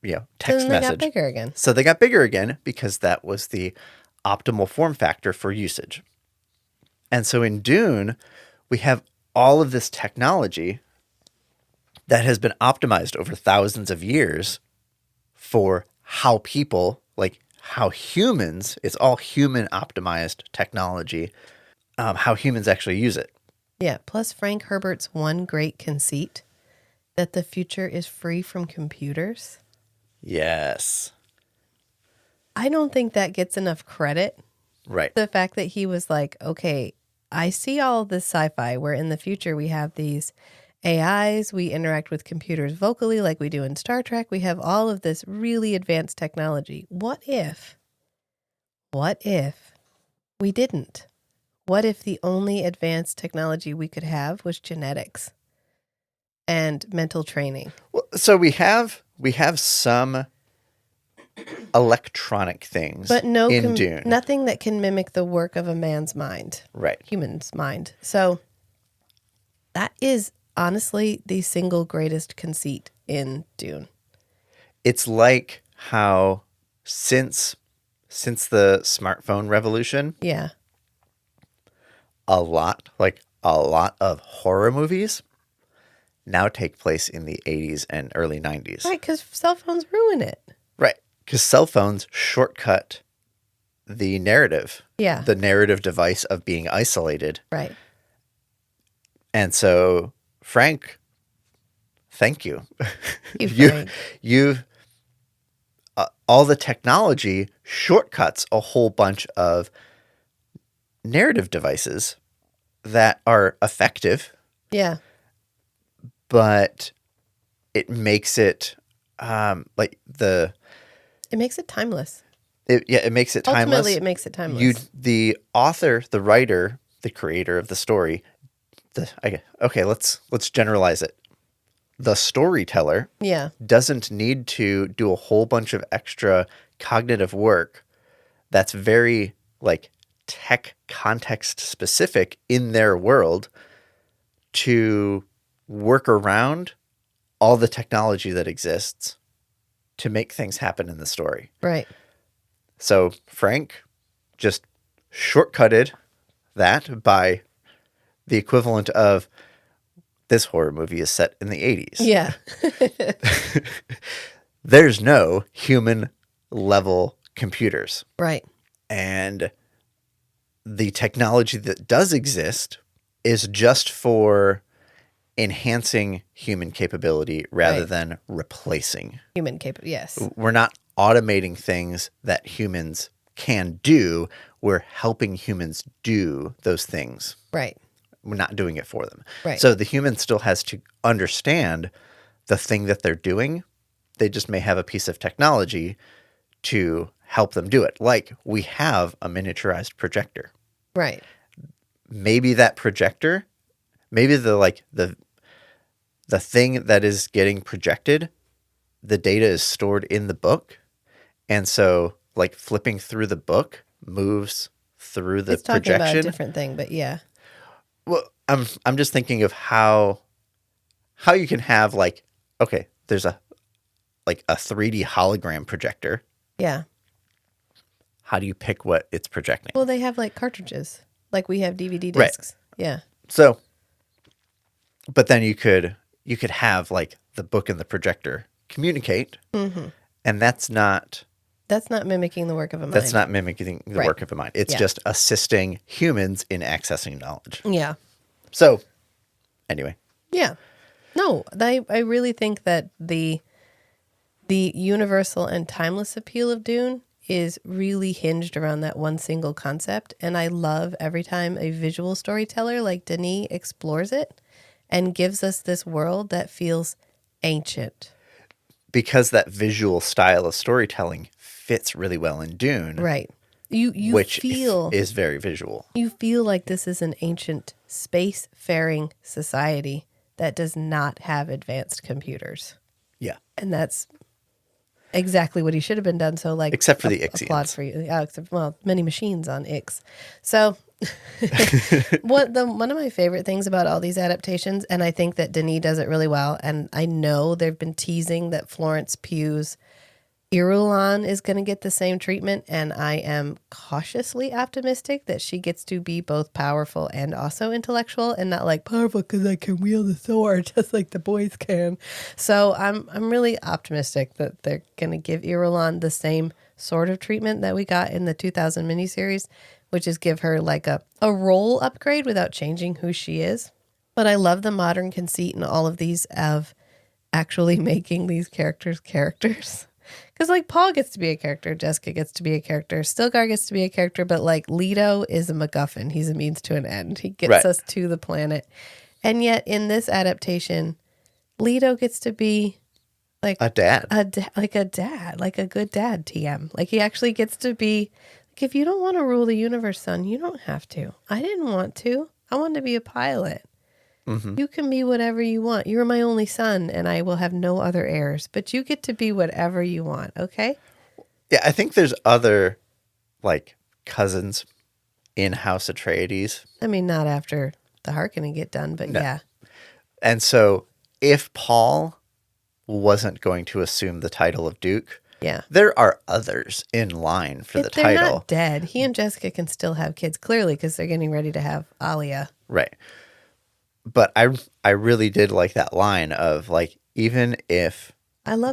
B: So
A: text
B: then they
A: message.
B: got bigger again.
A: So they got bigger again because that was the optimal form factor for usage. And so in Dune, we have all of this technology that has been optimized over thousands of years for how people, like how humans, it's all human optimized technology, how humans actually use it.
B: Yeah. Plus Frank Herbert's one great conceit that the future is free from computers.
A: Yes.
B: I don't think that gets enough credit.
A: Right.
B: The fact that he was like, okay, I see all of this sci-fi where in the future we have these AIs, we interact with computers vocally like we do in Star Trek. We have all of this really advanced technology. What if we didn't? What if the only advanced technology we could have was genetics and mental training?
A: Well, so we have some electronic things,
B: But
A: in Dune.
B: nothing that can mimic the work of a man's mind,
A: Right.
B: human's mind. So that is honestly the single greatest conceit in Dune.
A: It's like how since the smartphone revolution,
B: Yeah.
A: a lot of horror movies now take place in the 80s and early 90s.
B: Right, because cell phones ruin it.
A: Right. Because cell phones shortcut the narrative.
B: Yeah.
A: The narrative device of being isolated.
B: Right.
A: And so, Frank, thank you.
B: Frank.
A: You've all the technology shortcuts a whole bunch of narrative devices that are effective,
B: Yeah.
A: but it makes it
B: It makes it timeless.
A: it makes it timeless.
B: Ultimately, it makes it timeless.
A: The author, the writer, the creator of the story. Let's generalize it. The storyteller
B: Yeah.
A: doesn't need to do a whole bunch of extra cognitive work that's very like tech context specific in their world to work around all the technology that exists to make things happen in the story.
B: Right.
A: So Frank just shortcutted that by the equivalent of this horror movie is set in the 80s.
B: Yeah.
A: There's no human level computers.
B: Right.
A: And the technology that does exist is just for enhancing human capability rather
B: Right.
A: than replacing.
B: Human capable. Yes.
A: We're not automating things that humans can do. We're helping humans do those things.
B: Right.
A: We're not doing it for them.
B: Right.
A: So the human still has to understand the thing that they're doing. They just may have a piece of technology to help them do it. Like we have a miniaturized projector.
B: Right.
A: Maybe that projector, maybe the thing that is getting projected, the data is stored in the book. And so like flipping through the book moves through the
B: It's talking
A: projection.
B: about a different thing, but yeah.
A: Well, I'm just thinking of how you can have like, okay, there's a 3D hologram projector.
B: Yeah.
A: How do you pick what it's projecting?
B: Well, they have like cartridges, like we have DVD
A: Right.
B: discs. Yeah.
A: So, but then you could have like the book and the projector communicate, and that's not
B: mimicking the work of a mind.
A: that's not mimicking the
B: Right.
A: work of a mind. It's
B: Yeah.
A: just assisting humans in accessing knowledge.
B: Yeah.
A: So, anyway,
B: Yeah. No, I really think that the universal and timeless appeal of Dune is really hinged around that one single concept. And I love every time a visual storyteller like Denis explores it and gives us this world that feels ancient.
A: because that visual style of storytelling fits really well in Dune,
B: Right. You
A: which
B: feel
A: is very visual.
B: you feel like this is an ancient space-faring society that does not have advanced computers.
A: Yeah.
B: And that's exactly what he should have been done. So, like,
A: Except for the
B: applaud
A: Ixians.
B: for you. Except, well, many machines on Ix. So, one of my favorite things about all these adaptations, and I think that Denis does it really well, and I know they've been teasing that Florence Pugh's Irulan is going to get the same treatment, and I am cautiously optimistic that she gets to be both powerful and also intellectual, and not like powerful because I can wield a sword just like the boys can. So I'm really optimistic that they're going to give Irulan the same sort of treatment that we got in the 2000 miniseries, which is give her like a role upgrade without changing who she is. But I love the modern conceit in all of these of actually making these characters. Because, like, Paul gets to be a character, Jessica gets to be a character, Stilgar gets to be a character, but, like, Leto is a MacGuffin. He's a means to an end. He gets us to the planet. And yet, in this adaptation, Leto gets to be, like...
A: A dad.
B: Like a dad. Like a good dad, TM. Like, he actually gets to be... Like, if you don't want to rule the universe, son, you don't have to. I didn't want to. I wanted to be a pilot. Mm-hmm. You can be whatever you want. You're my only son, and I will have no other heirs. But you get to be whatever you want, okay?
A: Yeah, I think there's other, like, cousins in House Atreides.
B: I mean, not after the Harkonnen get done, but yeah.
A: And so if Paul wasn't going to assume the title of Duke, there are others in line for the title.
B: They're not dead. He and Jessica can still have kids, clearly, because they're getting ready to have Alia.
A: Right. But I really did like that line of, like, even if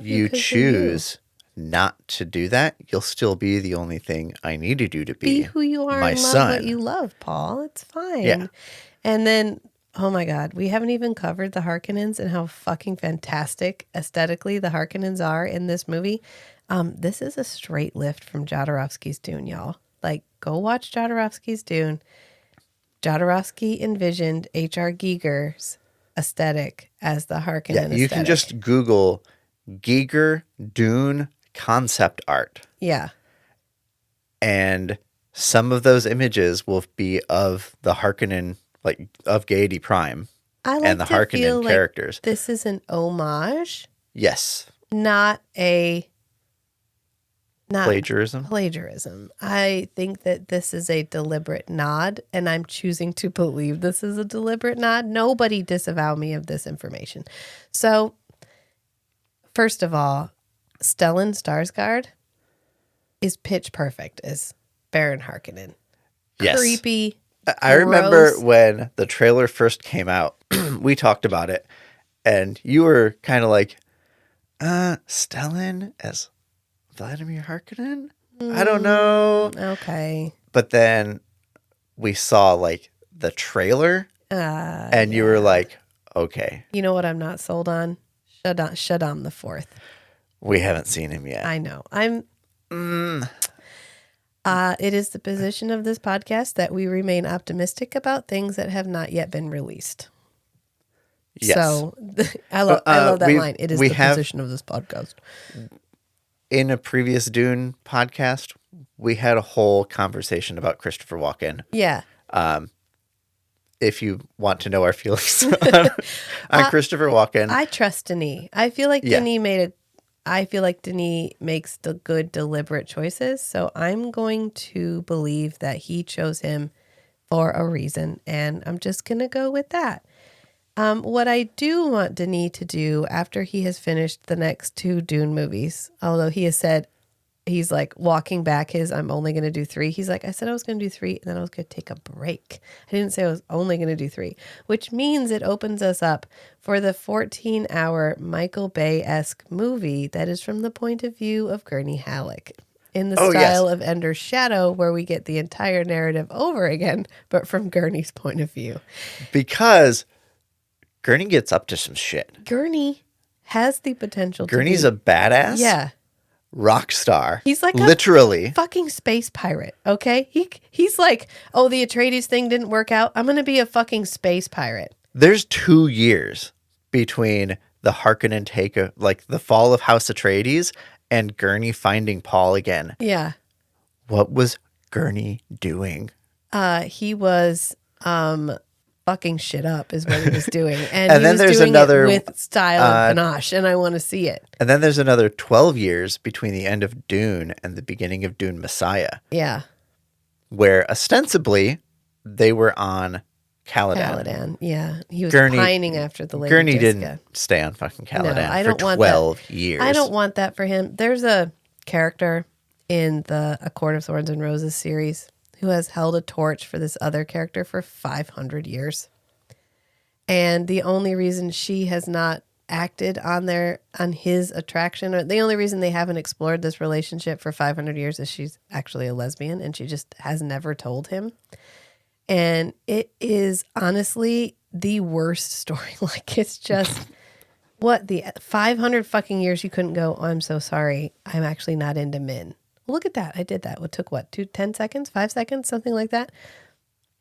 A: you choose not to do that, you'll still be the only thing I needed you to be.
B: Be who you are
A: my
B: and love
A: son.
B: what you love, Paul. It's fine.
A: Yeah.
B: And then, oh my God, we haven't even covered the Harkonnens and how fucking fantastic aesthetically the Harkonnens are in this movie. This is a straight lift from Jodorowsky's Dune, y'all. Like, go watch Jodorowsky's Dune. Jodorowsky envisioned H.R. Giger's aesthetic as the Harkonnen aesthetic.
A: You can just Google Giger Dune concept art.
B: Yeah.
A: And some of those images will be of the Harkonnen, like, of Gaiety Prime. And the Harkonnen characters.
B: Like this is an homage.
A: Yes.
B: Not
A: plagiarism.
B: I think that this is a deliberate nod, and I'm choosing to believe this is a deliberate nod. Nobody disavow me of this information. So, first of all, Stellan Skarsgård is pitch perfect as Baron Harkonnen.
A: Yes.
B: Creepy.
A: I remember when the trailer first came out, we talked about it, and you were kind of like, Stellan as Vladimir Harkonnen? I don't know.
B: Okay.
A: But then we saw, like, the trailer, and you were like, okay.
B: You know what I'm not sold on? Shaddam the Fourth.
A: We haven't seen him yet.
B: I know. It is the position of this podcast that we remain optimistic about things that have not yet been released.
A: Yes.
B: So I love that line. It is the position of this podcast.
A: In a previous Dune podcast, we had a whole conversation about Christopher Walken.
B: Yeah.
A: If you want to know our feelings on Christopher Walken.
B: I trust Denis. I feel like Denis makes the good, deliberate choices. So I'm going to believe that he chose him for a reason. And I'm just going to go with that. What I do want Denis to do after he has finished the next 2 Dune movies, although he has said he's like walking back I'm only going to do 3. He's like, I said I was going to do 3 and then I was going to take a break. I didn't say I was only going to do 3, which means it opens us up for the 14-hour Michael Bay-esque movie that is from the point of view of Gurney Halleck. In the style of Ender's Shadow, where we get the entire narrative over again, but from Gurney's point of view.
A: Because Gurney gets up to some shit.
B: Gurney has the potential
A: Gurney's a badass.
B: Yeah.
A: Rock star.
B: He's like
A: literally
B: a fucking space pirate, okay? He's like, oh, the Atreides thing didn't work out. I'm going to be a fucking space pirate.
A: There's 2 years between the Harkonnen like the fall of House Atreides and Gurney finding Paul again.
B: Yeah.
A: What was Gurney doing?
B: He was fucking shit up is what he was doing. And
A: And
B: he
A: then
B: was
A: there's
B: doing
A: another,
B: it with style and panache, and I want to see it.
A: and then there's another 12 years between the end of Dune and the beginning of Dune Messiah,
B: Yeah.
A: where ostensibly they were on Caladan.
B: Caladan. Yeah. He was
A: Gurney-
B: pining after the Lady
A: Gurney
B: Jessica.
A: didn't stay on fucking Caladan
B: I
A: for
B: don't want
A: 12 years.
B: I don't want that for him. There's a character in the A Court of Thorns and Roses series who has held a torch for this other character for 500 years. And the only reason she has not acted on his attraction, or the only reason they haven't explored this relationship for 500 years is she's actually a lesbian and she just has never told him. And it is honestly the worst story. Like, it's just what the 500 fucking years you couldn't go, oh, I'm so sorry, I'm actually not into men. Look at that. I did that. It took what, 10 seconds, 5 seconds, something like that.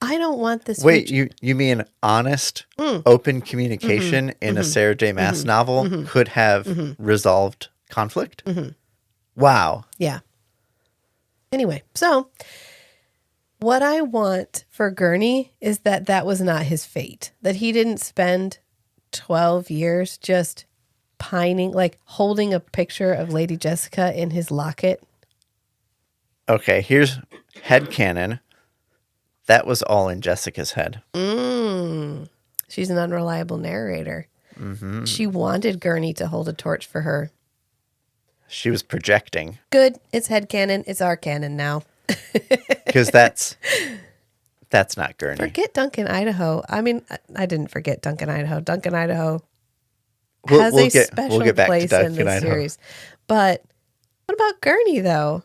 B: I don't want this.
A: Wait, you mean honest, open communication in a Sarah J. Maas novel could have resolved conflict? Wow.
B: Yeah. Anyway, so what I want for Gurney is that was not his fate. That he didn't spend 12 years just pining, like holding a picture of Lady Jessica in his locket.
A: Okay, here's headcanon. That was all in Jessica's head.
B: She's an unreliable narrator. She wanted Gurney to hold a torch for her.
A: She was projecting.
B: Good. It's headcanon. It's our canon now.
A: Because that's not Gurney.
B: Forget Duncan, Idaho. I mean, I didn't forget Duncan, Idaho. Duncan, Idaho
A: We'll
B: has a
A: get
B: special
A: back to
B: place in
A: Duncan,
B: this
A: Idaho.
B: series. But what about Gurney, though?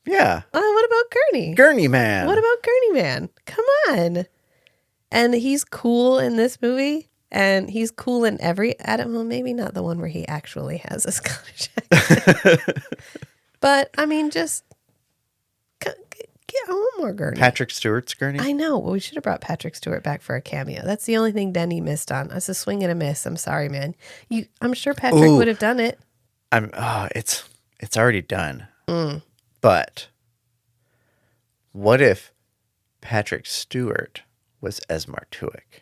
A: Yeah.
B: What about Gurney?
A: Gurney man.
B: What about Gurney Man? Come on. And he's cool in this movie. And he's cool in every Adam. Well, maybe not the one where he actually has a Scottish accent. But, I mean, just get I want more Gurney.
A: Patrick Stewart's Gurney?
B: I know. Well, we should have brought Patrick Stewart back for a cameo. That's the only thing Denny missed on. That's a swing and a miss. I'm sorry, man. I'm sure Patrick would have done it.
A: It's already done. But what if Patrick Stewart was Esmar Tuick?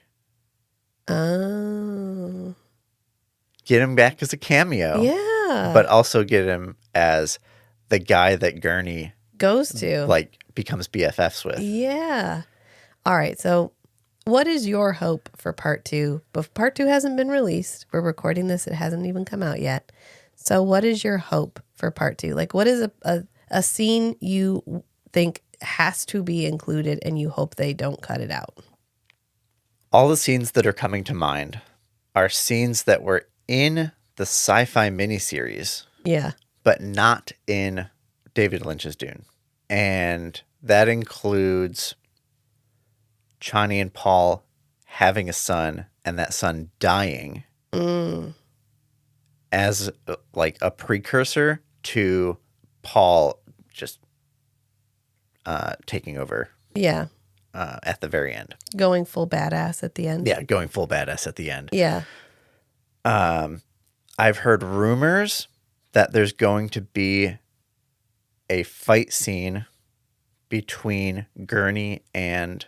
B: Oh.
A: Get him back as a cameo.
B: Yeah.
A: But also get him as the guy that Gurney
B: goes to.
A: Becomes BFFs with.
B: Yeah. All right. So what is your hope for part 2? But part 2 hasn't been released. We're recording this. It hasn't even come out yet. So what is your hope for part 2? Like, what is a scene you think has to be included and you hope they don't cut it out?
A: All the scenes that are coming to mind are scenes that were in the sci-fi miniseries.
B: Yeah.
A: But not in David Lynch's Dune. And that includes Chani and Paul having a son and that son dying as like a precursor to Paul just taking over.
B: Yeah.
A: At the very end.
B: Going full badass at the end.
A: Yeah, going full badass at the end.
B: Yeah.
A: I've heard rumors that there's going to be a fight scene between Gurney and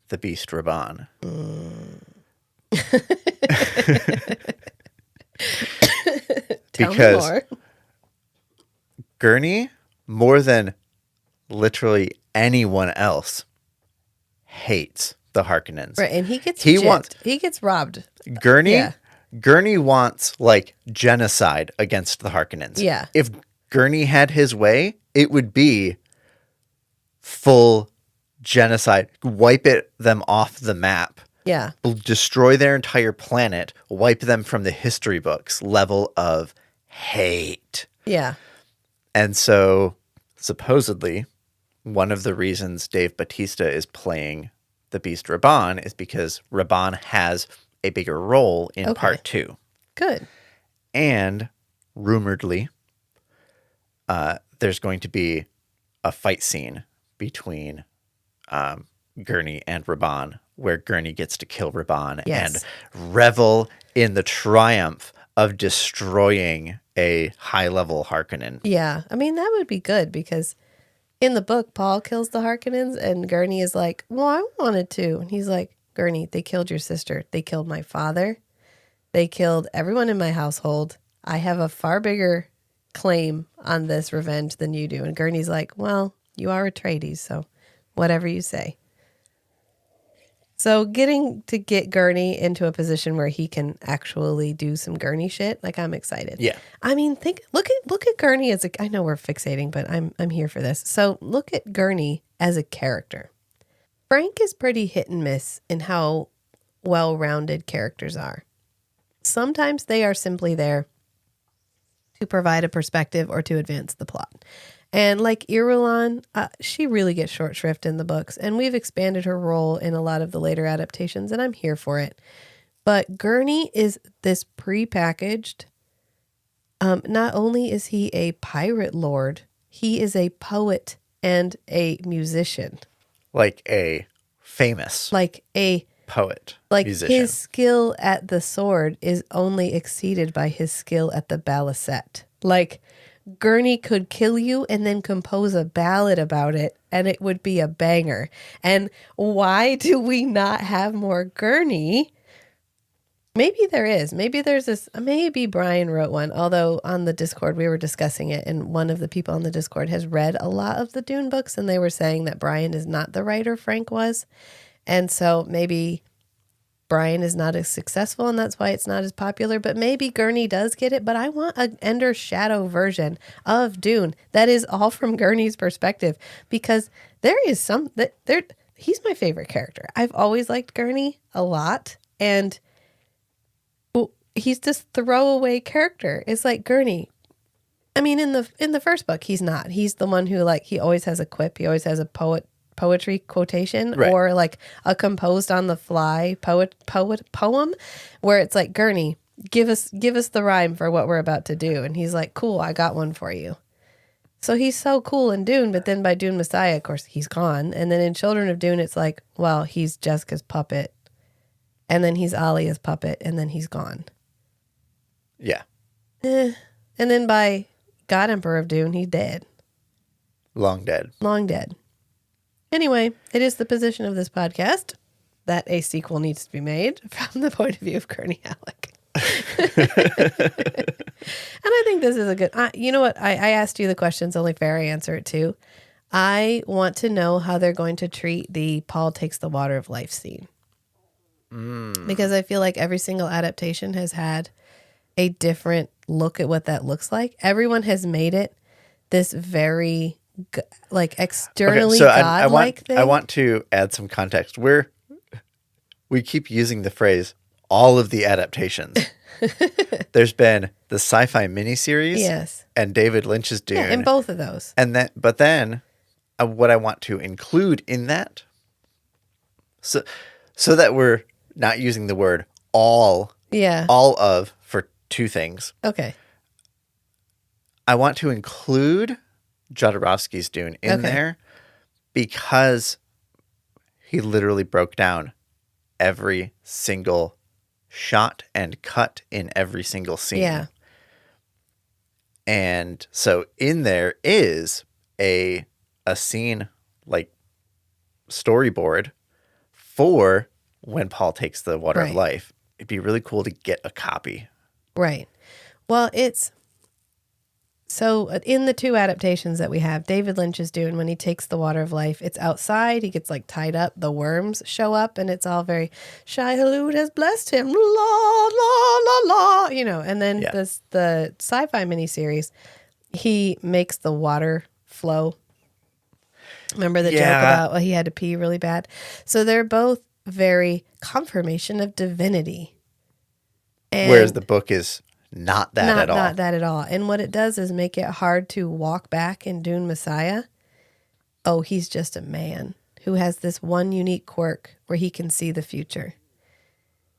A: the Beast Raban.
B: Tell me more.
A: Gurney, more than literally anyone else, hates the Harkonnens.
B: Right, and he gets robbed.
A: Gurney,
B: Yeah.
A: Gurney wants like genocide against the Harkonnens.
B: Yeah.
A: If Gurney had his way, it would be full genocide. Wipe them off the map.
B: Yeah.
A: Destroy their entire planet. Wipe them from the history books. Level of hate.
B: Yeah.
A: And so, supposedly, one of the reasons Dave Bautista is playing the Beast Raban is because Raban has a bigger role in part 2.
B: Good.
A: And, rumoredly, there's going to be a fight scene between Gurney and Raban, where Gurney gets to kill Raban and revel in the triumph of destroying a high-level Harkonnen.
B: Yeah. I mean, that would be good because In the book, Paul kills the Harkonnens, and Gurney is like, well, I wanted to. And he's like, Gurney, they killed your sister. They killed my father. They killed everyone in my household. I have a far bigger claim on this revenge than you do. And Gurney's like, well, you are Atreides, so whatever you say. So getting to get Gurney into a position where he can actually do some Gurney shit, like, I'm excited.
A: Yeah.
B: I mean, look at Gurney as I know we're fixating, but I'm here for this. So look at Gurney as a character. Frank is pretty hit and miss in how well-rounded characters are. Sometimes they are simply there to provide a perspective or to advance the plot. And like Irulan, she really gets short shrift in the books, and we've expanded her role in a lot of the later adaptations, and I'm here for it. But Gurney is this prepackaged. Not only is he a pirate lord, he is a poet and a musician.
A: Like a famous poet, musician.
B: His skill at the sword is only exceeded by his skill at the balisette. Like, Gurney could kill you and then compose a ballad about it, and it would be a banger. And why do we not have more Gurney? Maybe there is. Maybe there's this. Maybe Brian wrote one, although on the Discord we were discussing it, and one of the people on the Discord has read a lot of the Dune books, and they were saying that Brian is not the writer Frank was. And so maybe Brian is not as successful, and that's why it's not as popular. But maybe Gurney does get it. But I want an Ender Shadow version of Dune that is all from Gurney's perspective, because there is some that there. He's my favorite character. I've always liked Gurney a lot, and he's this throwaway character. It's like Gurney. I mean, in the first book, he's not. He's the one who, like, he always has a quip. He always has a poetry quotation, right, or like a composed on the fly poem where it's like, Gurney, give us the rhyme for what we're about to do. And he's like, cool, I got one for you. So he's so cool in Dune, but then by Dune Messiah, of course, he's gone. And then in Children of Dune, it's like, well, he's Jessica's puppet, and then he's Alia's puppet, and then he's gone.
A: Yeah.
B: And then by God Emperor of Dune, he's dead.
A: Long dead.
B: Anyway, it is the position of this podcast that a sequel needs to be made from the point of view of Gurney Halleck. And I think this is a good... you know what? I asked you the questions, only fair I answer it too. I want to know how they're going to treat the Paul takes the water of life scene. Because I feel like every single adaptation has had a different look at what that looks like. Everyone has made it this very... like externally godlike thing.
A: I want to add some context. We keep using the phrase all of the adaptations. There's been the sci-fi miniseries,
B: yes,
A: and David Lynch's Dune,
B: and both of those.
A: But then what I want to include in that, so that we're not using the word all of for two things.
B: Okay.
A: I want to include Jodorowsky's Dune in there, because he literally broke down every single shot and cut in every single scene.
B: Yeah.
A: And so in there is a scene, like, storyboard for when Paul takes the water of life. It'd be really cool to get a copy.
B: Right. Well, so in the two adaptations that we have, David Lynch is doing when he takes the water of life, it's outside. He gets like tied up. The worms show up, and it's all very Shai Hulud has blessed him. La, la, la, la. You know, and then the sci-fi miniseries, he makes the water flow. Remember the joke about, well, he had to pee really bad? So they're both very confirmation of divinity. And
A: whereas the book is... Not that at all. And what it does is make it hard to walk back in Dune Messiah. Oh, he's just a man who has this one unique quirk where he can see the future.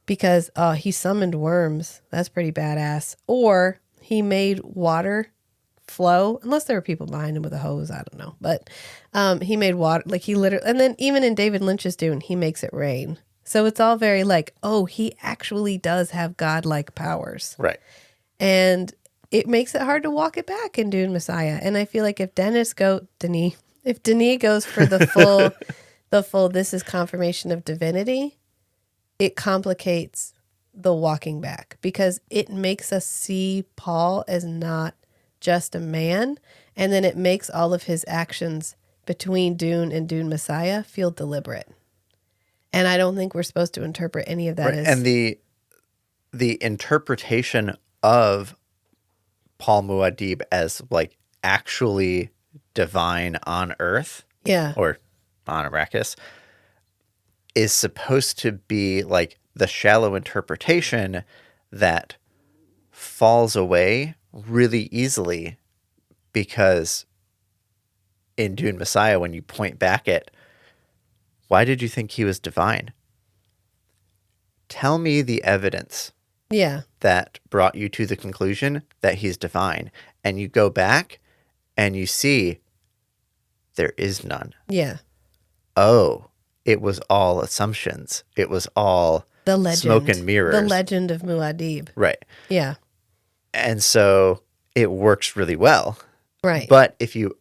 A: Because he summoned worms. That's pretty badass. Or he made water flow, unless there were people behind him with a hose, I don't know. But he made water, like he literally, and then even in David Lynch's Dune, he makes it rain. So it's all very like, oh, he actually does have godlike powers. Right.
B: And it makes it hard to walk it back in Dune Messiah. And I feel like if Denis If Denis goes for the full, this is confirmation of divinity, it complicates the walking back because it makes us see Paul as not just a man. And then it makes all of his actions between Dune and Dune Messiah feel deliberate. And I don't think we're supposed to interpret any of that
A: Right.
B: as...
A: And the interpretation of Paul Muad'Dib as like actually divine on Earth,
B: Yeah.
A: or on Arrakis, is supposed to be like the shallow interpretation that falls away really easily because in Dune Messiah, when you point back at why did you think he was divine? Tell me the evidence
B: Yeah.
A: that brought you to the conclusion that he's divine. And you go back and you see there is none.
B: Yeah.
A: Oh, it was all assumptions. It was all
B: The legend.
A: smoke and mirrors.
B: The legend of Muad'Dib.
A: Right.
B: Yeah.
A: And so it works really well.
B: Right.
A: But if you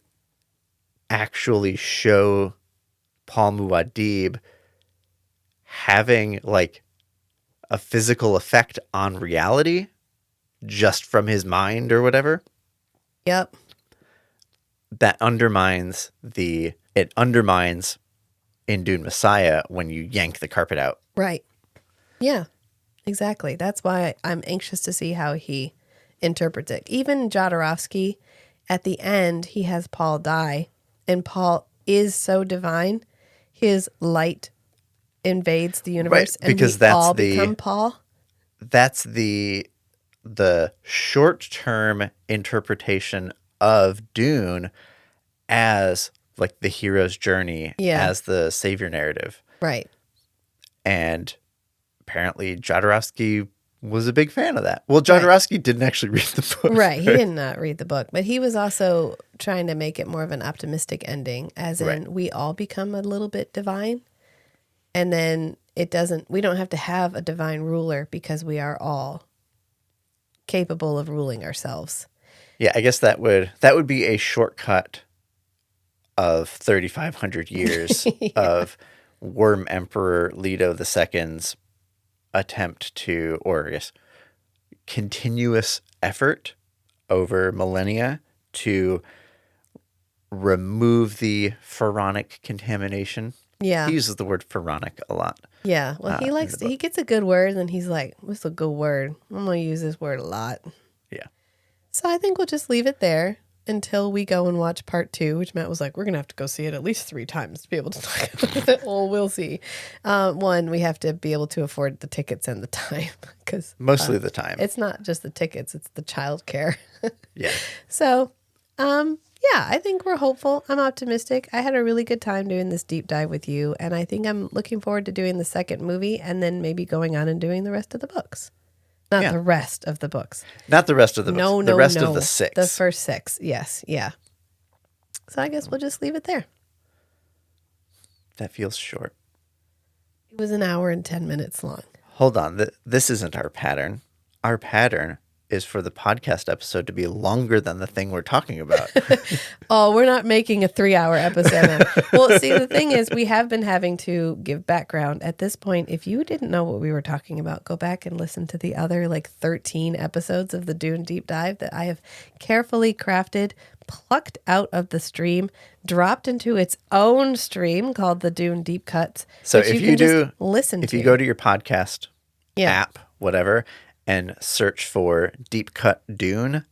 A: actually show Paul Muad'Dib having like a physical effect on reality just from his mind or whatever,
B: Yep.
A: that undermines in Dune Messiah when you yank the carpet out.
B: Right. Yeah, exactly. That's why I'm anxious to see how he interprets it. Even Jodorowsky, at the end, he has Paul die, and Paul is so divine, his light invades the universe,
A: Right, because
B: and we all become Paul.
A: That's the short-term interpretation of Dune as like the hero's journey, as the savior narrative.
B: Right.
A: And apparently Jodorowsky was a big fan of that. Well, Jodorowsky didn't actually read the book.
B: Right. He did not read the book, but he was also trying to make it more of an optimistic ending, as in we all become a little bit divine. And then we don't have to have a divine ruler because we are all capable of ruling ourselves.
A: Yeah, I guess that would be a shortcut of 3,500 years of Worm Emperor Leto II's attempt to, or I guess, continuous effort over millennia to remove the pharaonic contamination.
B: Yeah.
A: He uses the word pharaonic a lot.
B: Yeah. Well, he gets a good word and he's like, what's a good word? I'm going to use this word a lot.
A: Yeah.
B: So I think we'll just leave it there until we go and watch part 2, which Matt was like, we're going to have to go see it at least 3 times to be able to talk about it. Well, we'll see. One, we have to be able to afford the tickets and the time. Cause,
A: mostly the time.
B: It's not just the tickets, it's the childcare.
A: Yeah.
B: So, yeah, I think we're hopeful. I'm optimistic. I had a really good time doing this deep dive with you, and I think I'm looking forward to doing the second movie and then maybe going on and doing the rest of the books. Not the rest of the books.
A: Not the rest of the books.
B: No,
A: the rest of the 6.
B: The first 6. Yes. Yeah. So I guess we'll just leave it there.
A: That feels short.
B: It was an hour and 10 minutes long.
A: Hold on. This isn't our pattern. Our pattern is for the podcast episode to be longer than the thing we're talking about.
B: Oh, we're not making a 3-hour episode now. Well, see, the thing is, we have been having to give background. At this point, if you didn't know what we were talking about, go back and listen to the other 13 episodes of the Dune Deep Dive that I have carefully crafted, plucked out of the stream, dropped into its own stream called the Dune Deep Cuts.
A: So if you do
B: listen,
A: if you go to your podcast app, whatever, and search for Deep Cut Dune,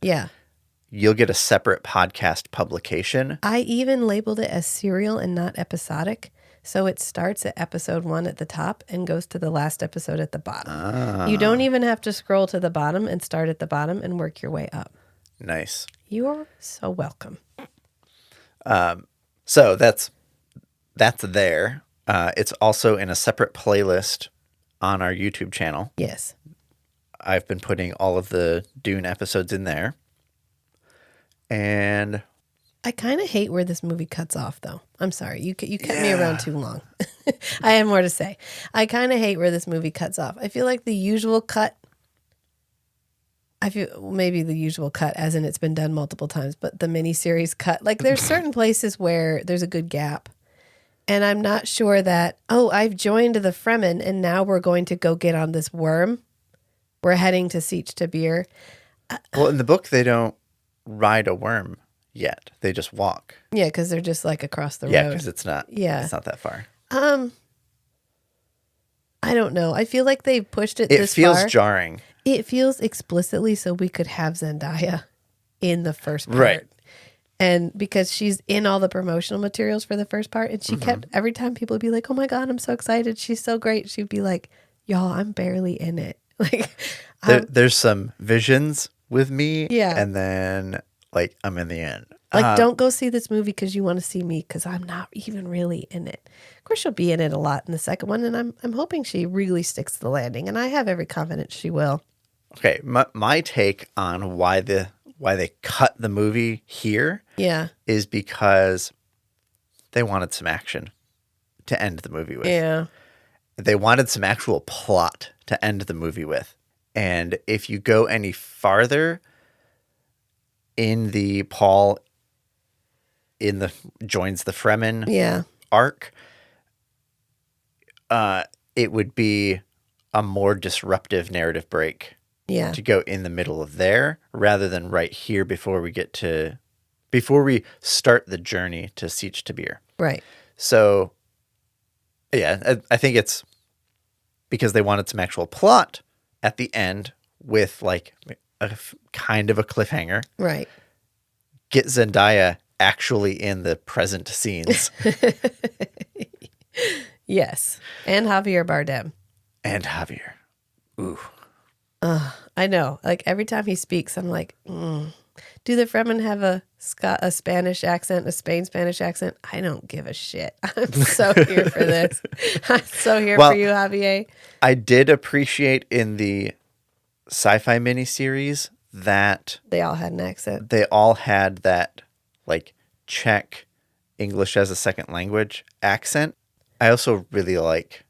A: you'll get a separate podcast publication.
B: I even labeled it as serial and not episodic. So it starts at episode 1 at the top and goes to the last episode at the bottom. You don't even have to scroll to the bottom and start at the bottom and work your way up.
A: Nice.
B: You're so welcome.
A: So that's there. It's also in a separate playlist on our YouTube channel.
B: Yes.
A: I've been putting all of the Dune episodes in there. And
B: I kind of hate where this movie cuts off, though. I'm sorry. You kept me around too long. I had more to say. I kind of hate where this movie cuts off. I feel like the usual cut I feel maybe the usual cut, as in it's been done multiple times, but the miniseries cut, like there's certain places where there's a good gap. And I'm not sure that, I've joined the Fremen and now we're going to go get on this worm. We're heading to Sietch Tabir.
A: Well, in the book, they don't ride a worm yet. They just walk.
B: Yeah, because they're just like across the
A: Yeah,
B: road.
A: because it's not that far.
B: I don't know. I feel like they pushed it
A: It
B: this
A: feels
B: far.
A: jarring.
B: It feels explicitly so we could have Zendaya in the first part.
A: Right.
B: And because she's in all the promotional materials for the first part, and she kept, every time people would be like, oh my God, I'm so excited. She's so great. She'd be like, y'all, I'm barely in it. Like,
A: There's some visions with me.
B: Yeah.
A: And then, like, I'm in the end.
B: like, don't go see this movie because you want to see me, because I'm not even really in it. Of course, she'll be in it a lot in the second one, and I'm hoping she really sticks to the landing, and I have every confidence she will.
A: Okay, my take on why they cut the movie here
B: Yeah.
A: is because they wanted some action to end the movie with.
B: Yeah.
A: They wanted some actual plot to end the movie with. And if you go any farther in the Paul joins the Fremen arc, it would be a more disruptive narrative break.
B: Yeah.
A: To go in the middle of there rather than right here before we start the journey to Sietch Tabir.
B: Right.
A: So, yeah, I think it's because they wanted some actual plot at the end with like a kind of a cliffhanger.
B: Right.
A: Get Zendaya actually in the present scenes.
B: Yes. And Javier Bardem.
A: And Javier. Ooh.
B: I know. Like every time he speaks, I'm like, do the Fremen have a Spanish accent, a Spain Spanish accent? I don't give a shit. I'm so here for this. I'm so here for you, Javier.
A: I did appreciate in the sci-fi miniseries that
B: they all had an accent.
A: They all had that like Czech English as a second language accent. I also really like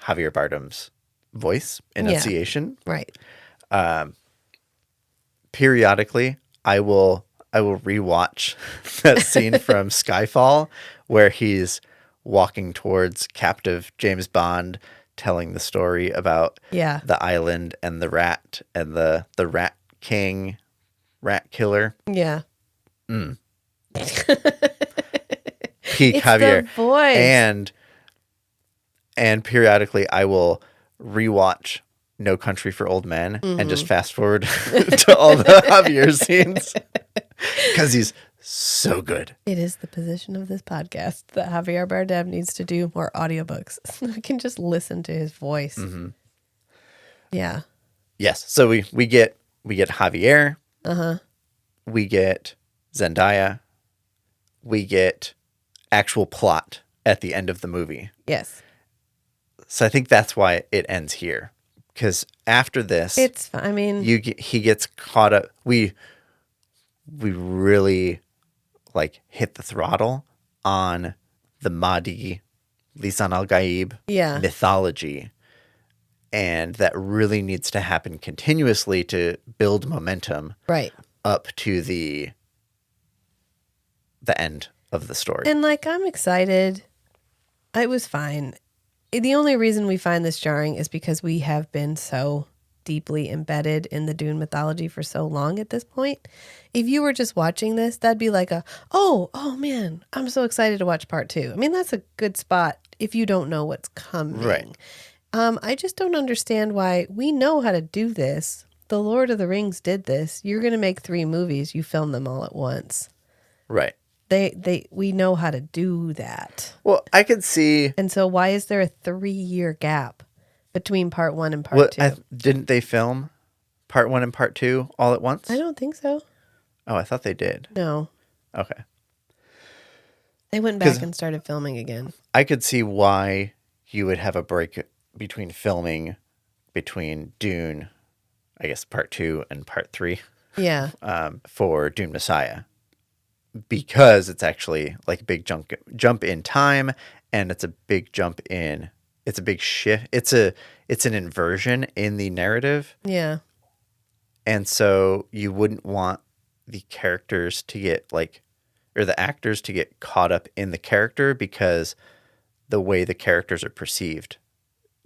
A: Javier Bardem's voice enunciation.
B: Yeah, right.
A: Periodically, I will rewatch that scene from Skyfall where he's walking towards captive James Bond, telling the story about the island and the rat and the rat king, rat killer.
B: Yeah.
A: Peak
B: it's
A: Javier.
B: The voice.
A: And periodically I will rewatch No Country for Old Men and just fast forward to all the Javier scenes because he's so good.
B: It is the position of this podcast that Javier Bardem needs to do more audiobooks so I can just listen to his voice. Mm-hmm. Yeah.
A: Yes. So we get Javier. We get Zendaya. We get actual plot at the end of the movie.
B: Yes.
A: So I think that's why it ends here. Because after this,
B: it's. I mean,
A: he gets caught up. We really like hit the throttle on the Mahdi, Lisan al-Gaib mythology, and that really needs to happen continuously to build momentum up to the end of the story.
B: And like, I'm excited. It was fine. The only reason we find this jarring is because we have been so deeply embedded in the Dune mythology for so long at this point. If you were just watching this, that'd be like oh man, I'm so excited to watch part 2. I mean, that's a good spot if you don't know what's coming.
A: Right.
B: I just don't understand why we know how to do this. The Lord of the Rings did this. You're going to make 3 movies. You film them all at once.
A: Right.
B: We know how to do that.
A: Well, I could see.
B: And so why is there a 3-year gap between part 1 and part 2?
A: Didn't they film part 1 and part 2 all at once?
B: I don't think so.
A: Oh, I thought they did.
B: No.
A: Okay.
B: They went back and started filming again.
A: I could see why you would have a break between filming between Dune, I guess part 2 and part 3.
B: Yeah.
A: For Dune Messiah. Because it's actually like a big jump in time, and it's a big it's a big shift. It's an inversion in the narrative.
B: Yeah.
A: And so you wouldn't want the characters to get or the actors to get caught up in the character because the way the characters are perceived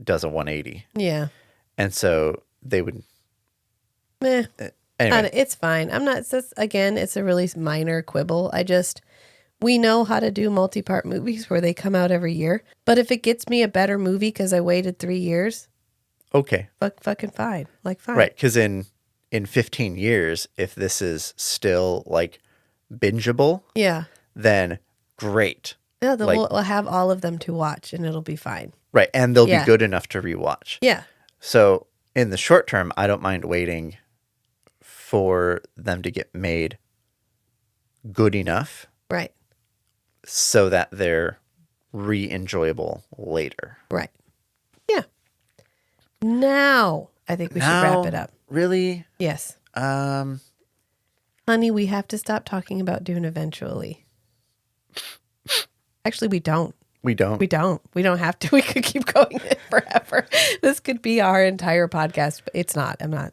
A: does a 180.
B: Yeah.
A: And so they would.
B: Meh.
A: Anyway.
B: It's fine. I'm not, again, it's a really minor quibble. We know how to do multi-part movies where they come out every year. But if it gets me a better movie because I waited 3 years.
A: Okay.
B: Fucking fine. Fine.
A: Right. Because in 15 years, if this is still bingeable,
B: yeah,
A: then great.
B: Yeah, we'll have all of them to watch and it'll be fine.
A: Right. And they'll be good enough to rewatch.
B: Yeah.
A: So in the short term, I don't mind waiting for them to get made good enough.
B: Right.
A: So that they're re-enjoyable later.
B: Right. Yeah. Now, I think we should wrap it up.
A: Really?
B: Yes. Honey, we have to stop talking about Dune eventually. Actually, we don't.
A: We don't.
B: We don't have to. We could keep going forever. This could be our entire podcast, but it's not. I'm not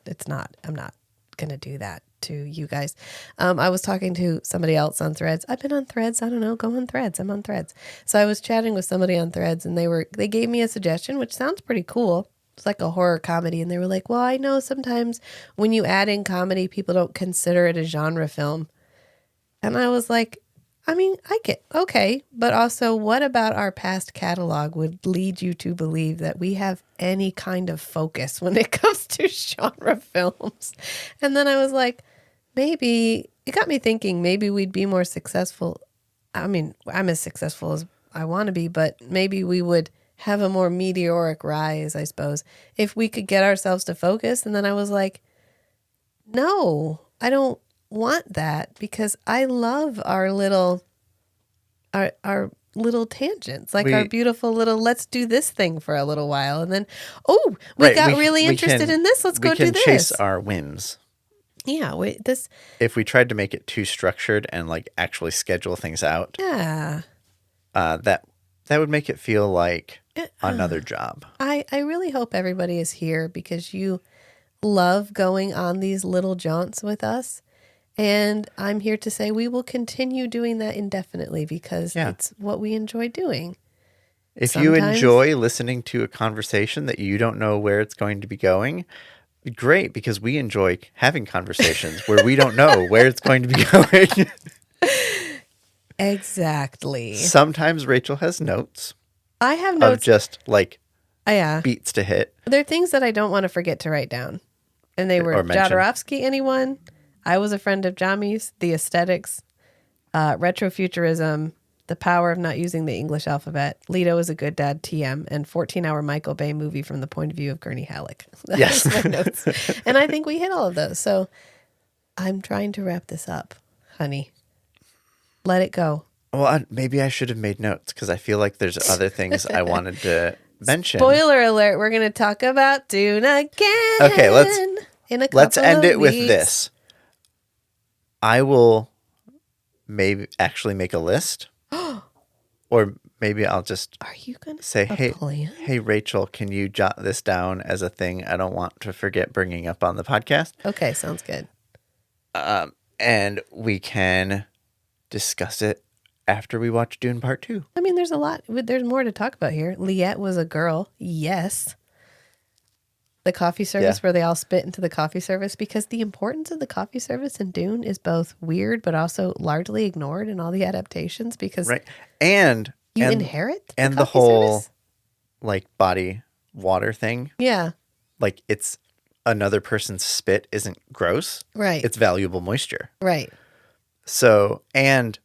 B: going to do that to you guys. I was talking to somebody else on Threads. I've been on Threads. I don't know. Go on Threads. I'm on Threads. So I was chatting with somebody on Threads and they gave me a suggestion, which sounds pretty cool. It's like a horror comedy. And they were like, well, I know sometimes when you add in comedy, people don't consider it a genre film. And I was like, I mean, I get, okay. But also, what about our past catalog would lead you to believe that we have any kind of focus when it comes to genre films? And then I was like, maybe, it got me thinking, maybe we'd be more successful. I mean, I'm as successful as I want to be, but maybe we would have a more meteoric rise, I suppose, if we could get ourselves to focus. And then I was like, no, I don't want that because I love our little tangents, our beautiful little let's do this thing for a little while, and then we got really interested in this. Let's go do this. We can
A: chase our whims.
B: Yeah,
A: if we tried to make it too structured and actually schedule things out.
B: Yeah,
A: that would make it feel like another job.
B: I really hope everybody is here because you love going on these little jaunts with us. And I'm here to say we will continue doing that indefinitely because it's what we enjoy doing.
A: If you enjoy listening to a conversation that you don't know where it's going to be going, great, because we enjoy having conversations where we don't know where it's going to be going.
B: Exactly.
A: Sometimes Rachel has notes.
B: I have notes.
A: Of just beats to hit.
B: There are things that I don't want to forget to write down. And they were Jodorowsky, anyone? I was a friend of Jami's, the aesthetics, retrofuturism, the power of not using the English alphabet, Leto is a good dad, TM, and 14-hour Michael Bay movie from the point of view of Gurney Halleck. That's my notes. And I think we hit all of those. So I'm trying to wrap this up, honey. Let it go.
A: Well, maybe I should have made notes because I feel like there's other things I wanted to mention.
B: Spoiler alert, we're going to talk about Dune again.
A: Okay, let's end it with this. I will maybe actually make a list, or maybe I'll just say, hey, Rachel, can you jot this down as a thing I don't want to forget bringing up on the podcast?
B: Okay, sounds good.
A: And we can discuss it after we watch Dune Part 2.
B: I mean, there's a lot. There's more to talk about here. Liette was a girl. Yes. The coffee service where they all spit into the coffee service, because the importance of the coffee service in Dune is both weird but also largely ignored in all the adaptations because
A: and
B: you inherit
A: the whole service? Body water thing.
B: Yeah.
A: It's another person's spit isn't gross.
B: Right.
A: It's valuable moisture.
B: Right.
A: So, and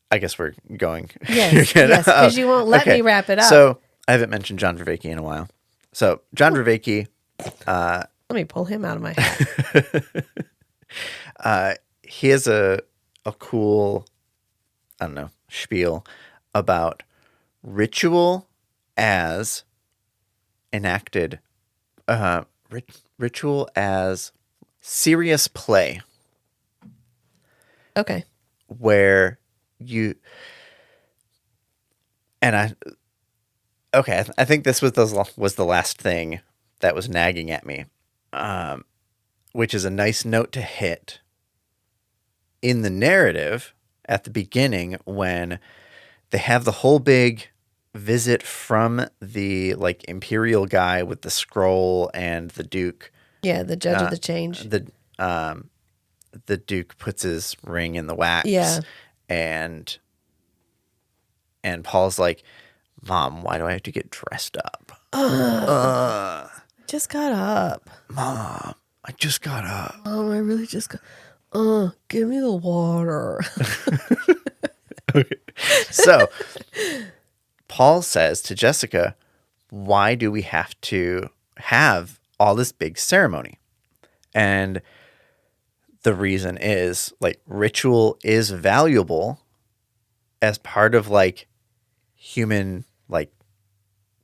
A: I guess we're going.
B: Yes, because you won't let me wrap it up.
A: So I haven't mentioned John Vervaeke in a while. So John Vervaeke.
B: Let me pull him out of my hat.
A: He has a cool, I don't know, spiel about ritual as enacted, ritual as serious play.
B: Okay.
A: Where you and I think this was the last thing that was nagging at me. which is a nice note to hit in the narrative at the beginning when they have the whole big visit from the like imperial guy with the scroll and the Duke.
B: Yeah, the judge of the change.
A: The Duke puts his ring in the wax.
B: Yeah.
A: And Paul's like, Mom, why do I have to get dressed up?
B: Just got up.
A: Mom, I just got up.
B: Mom, I really just got. Give me the water.
A: Okay. So Paul says to Jessica, why do we have to have all this big ceremony? And the reason is like ritual is valuable as part of like human like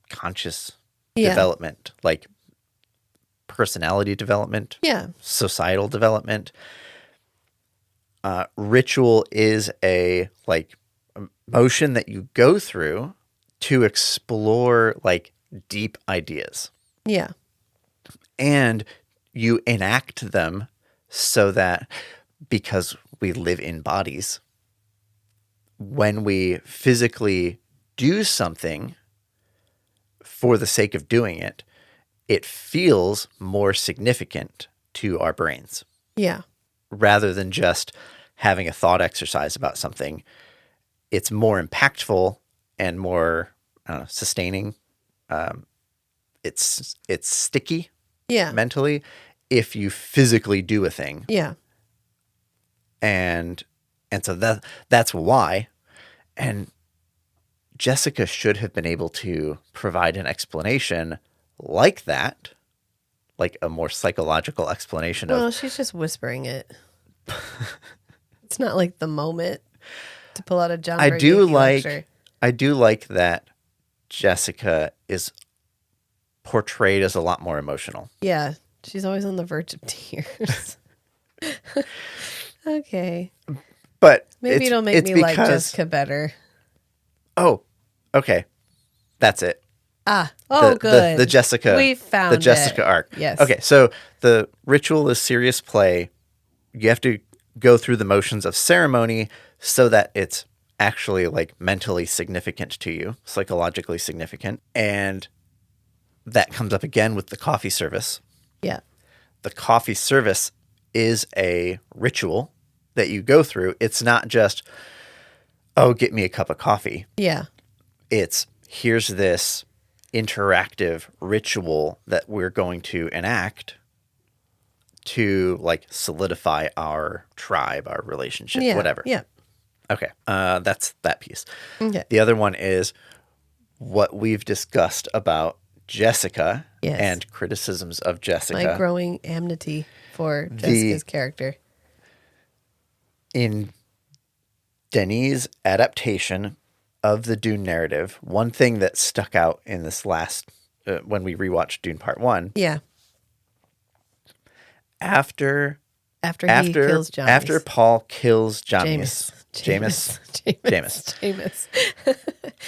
A: conscious development, like personality development, societal development. Ritual is a like motion that you go through to explore like deep ideas.
B: Yeah.
A: And you enact them so that because we live in bodies, when we physically do something for the sake of doing it, it feels more significant to our brains.
B: Yeah. Rather
A: than just having a thought exercise about something. It's more impactful and more sustaining. It's sticky mentally if you physically do a thing.
B: Yeah.
A: And so that's why. And Jessica should have been able to provide an explanation like that, like a more psychological explanation
B: Well, she's just whispering it. It's not like the moment to pull out a John Boyega lecture.
A: I do like that Jessica is portrayed as a lot more emotional.
B: Yeah, she's always on the verge of tears. Okay.
A: But
B: maybe it'll make me like Jessica better.
A: Oh, okay. That's it.
B: Good.
A: The Jessica.
B: We found
A: the Jessica arc.
B: Yes.
A: Okay, so the ritual is serious play. You have to go through the motions of ceremony so that it's actually like mentally significant to you, psychologically significant. And that comes up again with the coffee service.
B: Yeah.
A: The coffee service is a ritual that you go through. It's not just, get me a cup of coffee.
B: Yeah.
A: It's here's this interactive ritual that we're going to enact to like solidify our tribe, our relationship, whatever.
B: Yeah.
A: Okay. That's that piece.
B: Okay.
A: The other one is what we've discussed about Jessica and criticisms of Jessica.
B: My growing enmity for Jessica's character.
A: In Denis' adaptation of the Dune narrative, one thing that stuck out in this last, when we rewatched Dune Part 1.
B: Yeah.
A: After
B: he kills Jamis.
A: After Paul kills Jamis.
B: Jamis.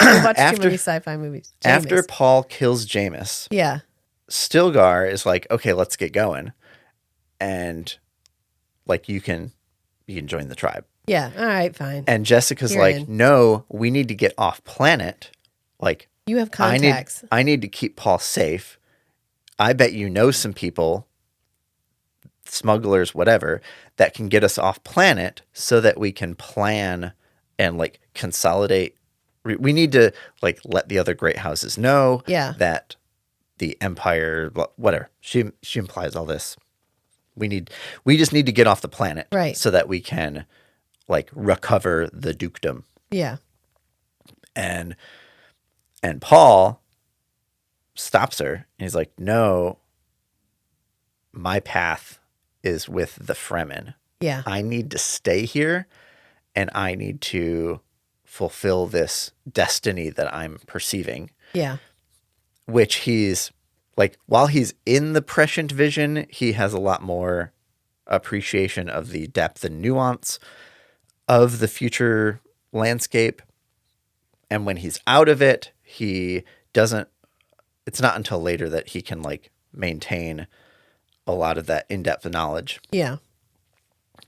A: I
B: watched too many sci-fi movies. Jamis.
A: After Paul kills Jamis.
B: Yeah.
A: Stilgar is like, okay, let's get going. And like you can join the tribe.
B: Yeah. All right, fine.
A: And Jessica's like, no, we need to get off planet. Like
B: you have contacts.
A: I need to keep Paul safe. I bet you know some people, smugglers, whatever, that can get us off planet so that we can plan and like consolidate. We need to like let the other great houses know that the empire, whatever. She implies all this. We just need to get off the planet,
B: right? So
A: that we can like recover the dukedom.
B: Yeah.
A: And Paul stops her and he's like, no, my path is with the Fremen.
B: Yeah.
A: I need to stay here and I need to fulfill this destiny that I'm perceiving.
B: Yeah.
A: Which he's like, while he's in the prescient vision, he has a lot more appreciation of the depth and nuance of the future landscape. And when he's out of it, he doesn't, it's not until later that he can like maintain a lot of that in-depth knowledge.
B: Yeah.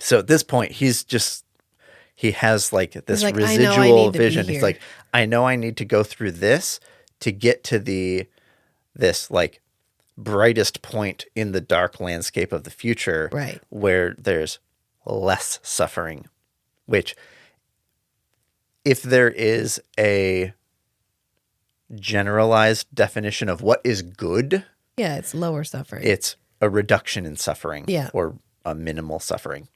A: So at this point, he has like this
B: like, I know I
A: residual
B: need to be
A: vision. He's
B: here.
A: like, I know I need to go through this to get to this like brightest point in the dark landscape of the future,
B: Right.
A: where there's less suffering, which if there is a generalized definition of what is good,
B: Yeah, it's lower suffering.
A: it's a reduction in suffering,
B: Yeah.
A: or a minimal suffering.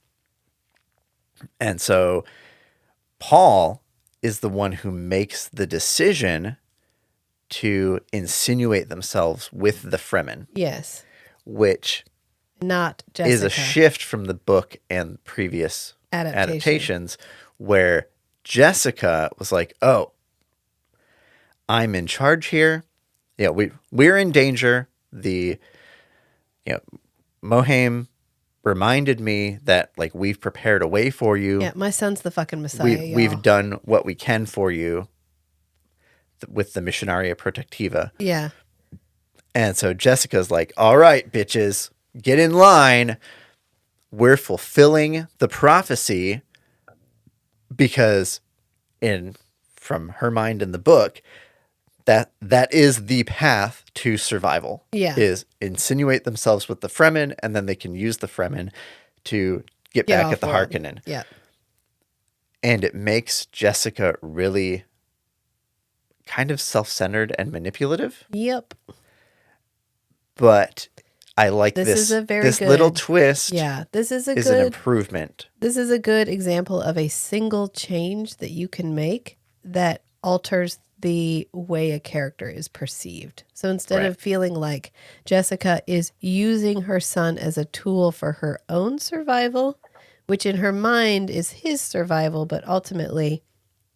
A: And so Paul is the one who makes the decision to insinuate themselves with the Fremen,
B: Yes.
A: which
B: Not Jessica.
A: is a shift from the book and previous adaptations, where Jessica was like, oh, I'm in charge here. Yeah, we're in danger. Mohaim reminded me that like we've prepared a way for you.
B: Yeah, my son's the fucking Messiah.
A: We've done what we can for you with the Missionaria Protectiva.
B: Yeah.
A: And so Jessica's like, all right, bitches, get in line. We're fulfilling the prophecy, because from her mind in the book, that is the path to survival.
B: Yeah.
A: Is insinuate themselves with the Fremen, and then they can use the Fremen to get back at the
B: off-world.
A: Harkonnen.
B: Yeah.
A: And it makes Jessica really kind of self-centered and manipulative.
B: Yep.
A: But I like
B: This
A: this
B: is a very
A: this
B: good-
A: little twist.
B: Yeah. This is
A: an
B: good
A: improvement.
B: This is a good example of a single change that you can make that alters the way a character is perceived. So instead
A: Right.
B: of feeling like Jessica is using her son as a tool for her own survival, which in her mind is his survival, but ultimately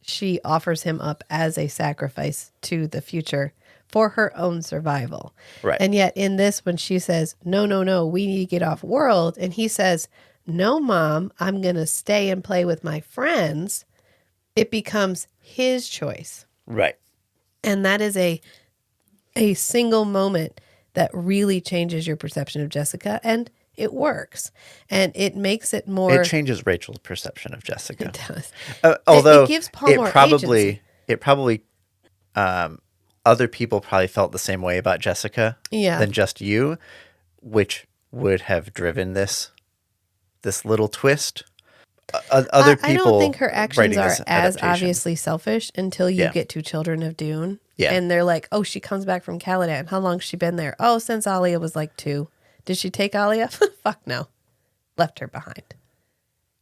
B: she offers him up as a sacrifice to the future for her own survival.
A: Right.
B: And yet in this, when she says, no, we need to get off world, and he says, no, Mom, I'm going to stay and play with my friends, it becomes his choice.
A: Right.
B: And that is a single moment that really changes your perception of Jessica, and it works. And it makes it more...
A: It changes Rachel's perception of Jessica.
B: It does.
A: Although
B: it gives Paul more agency.
A: Other people probably felt the same way about Jessica
B: Yeah.
A: than just you, which would have driven this little twist. Other people,
B: I don't think her actions
A: writing
B: are
A: this
B: as
A: adaptation.
B: obviously selfish until you
A: Yeah.
B: get to Children of Dune.
A: Yeah.
B: And they're like, oh, she comes back from Caladan. How long's she been there? Oh, since Alia was like 2. Did she take Alia? Fuck no. Left her behind.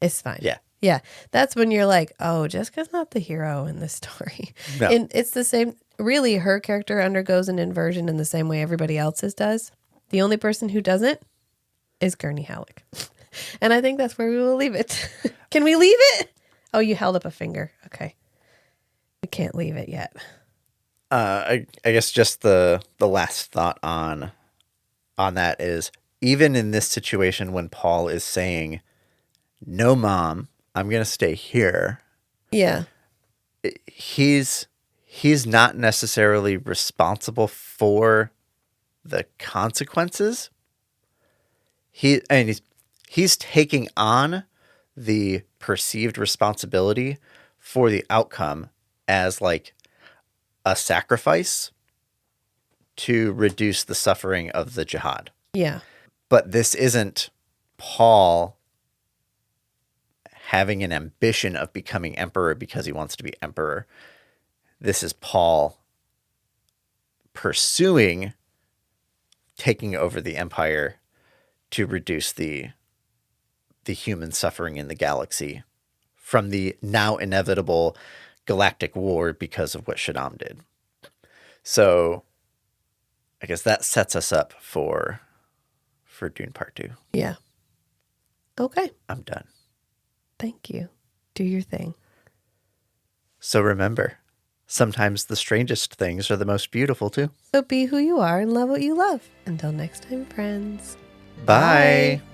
B: It's fine.
A: Yeah.
B: Yeah. That's when you're like, oh, Jessica's not the hero in this story.
A: No.
B: And it's the same. Really, her character undergoes an inversion in the same way everybody else's does. The only person who doesn't is Gurney Halleck. And I think that's where we will leave it. Can we leave it? Oh, you held up a finger. Okay. We can't leave it yet.
A: I guess just the last thought on that is, even in this situation when Paul is saying, no, Mom, I'm going to stay here.
B: Yeah.
A: He's not necessarily responsible for the consequences. He's taking on the perceived responsibility for the outcome as like a sacrifice to reduce the suffering of the jihad.
B: Yeah.
A: But this isn't Paul having an ambition of becoming emperor because he wants to be emperor. This is Paul pursuing taking over the empire to reduce the human suffering in the galaxy from the now inevitable galactic war because of what Shaddam did. So I guess that sets us up for Dune Part 2.
B: Yeah. Okay.
A: I'm done.
B: Thank you. Do your thing.
A: So remember, sometimes the strangest things are the most beautiful too.
B: So be who you are and love what you love. Until next time, friends.
A: Bye.
B: Bye.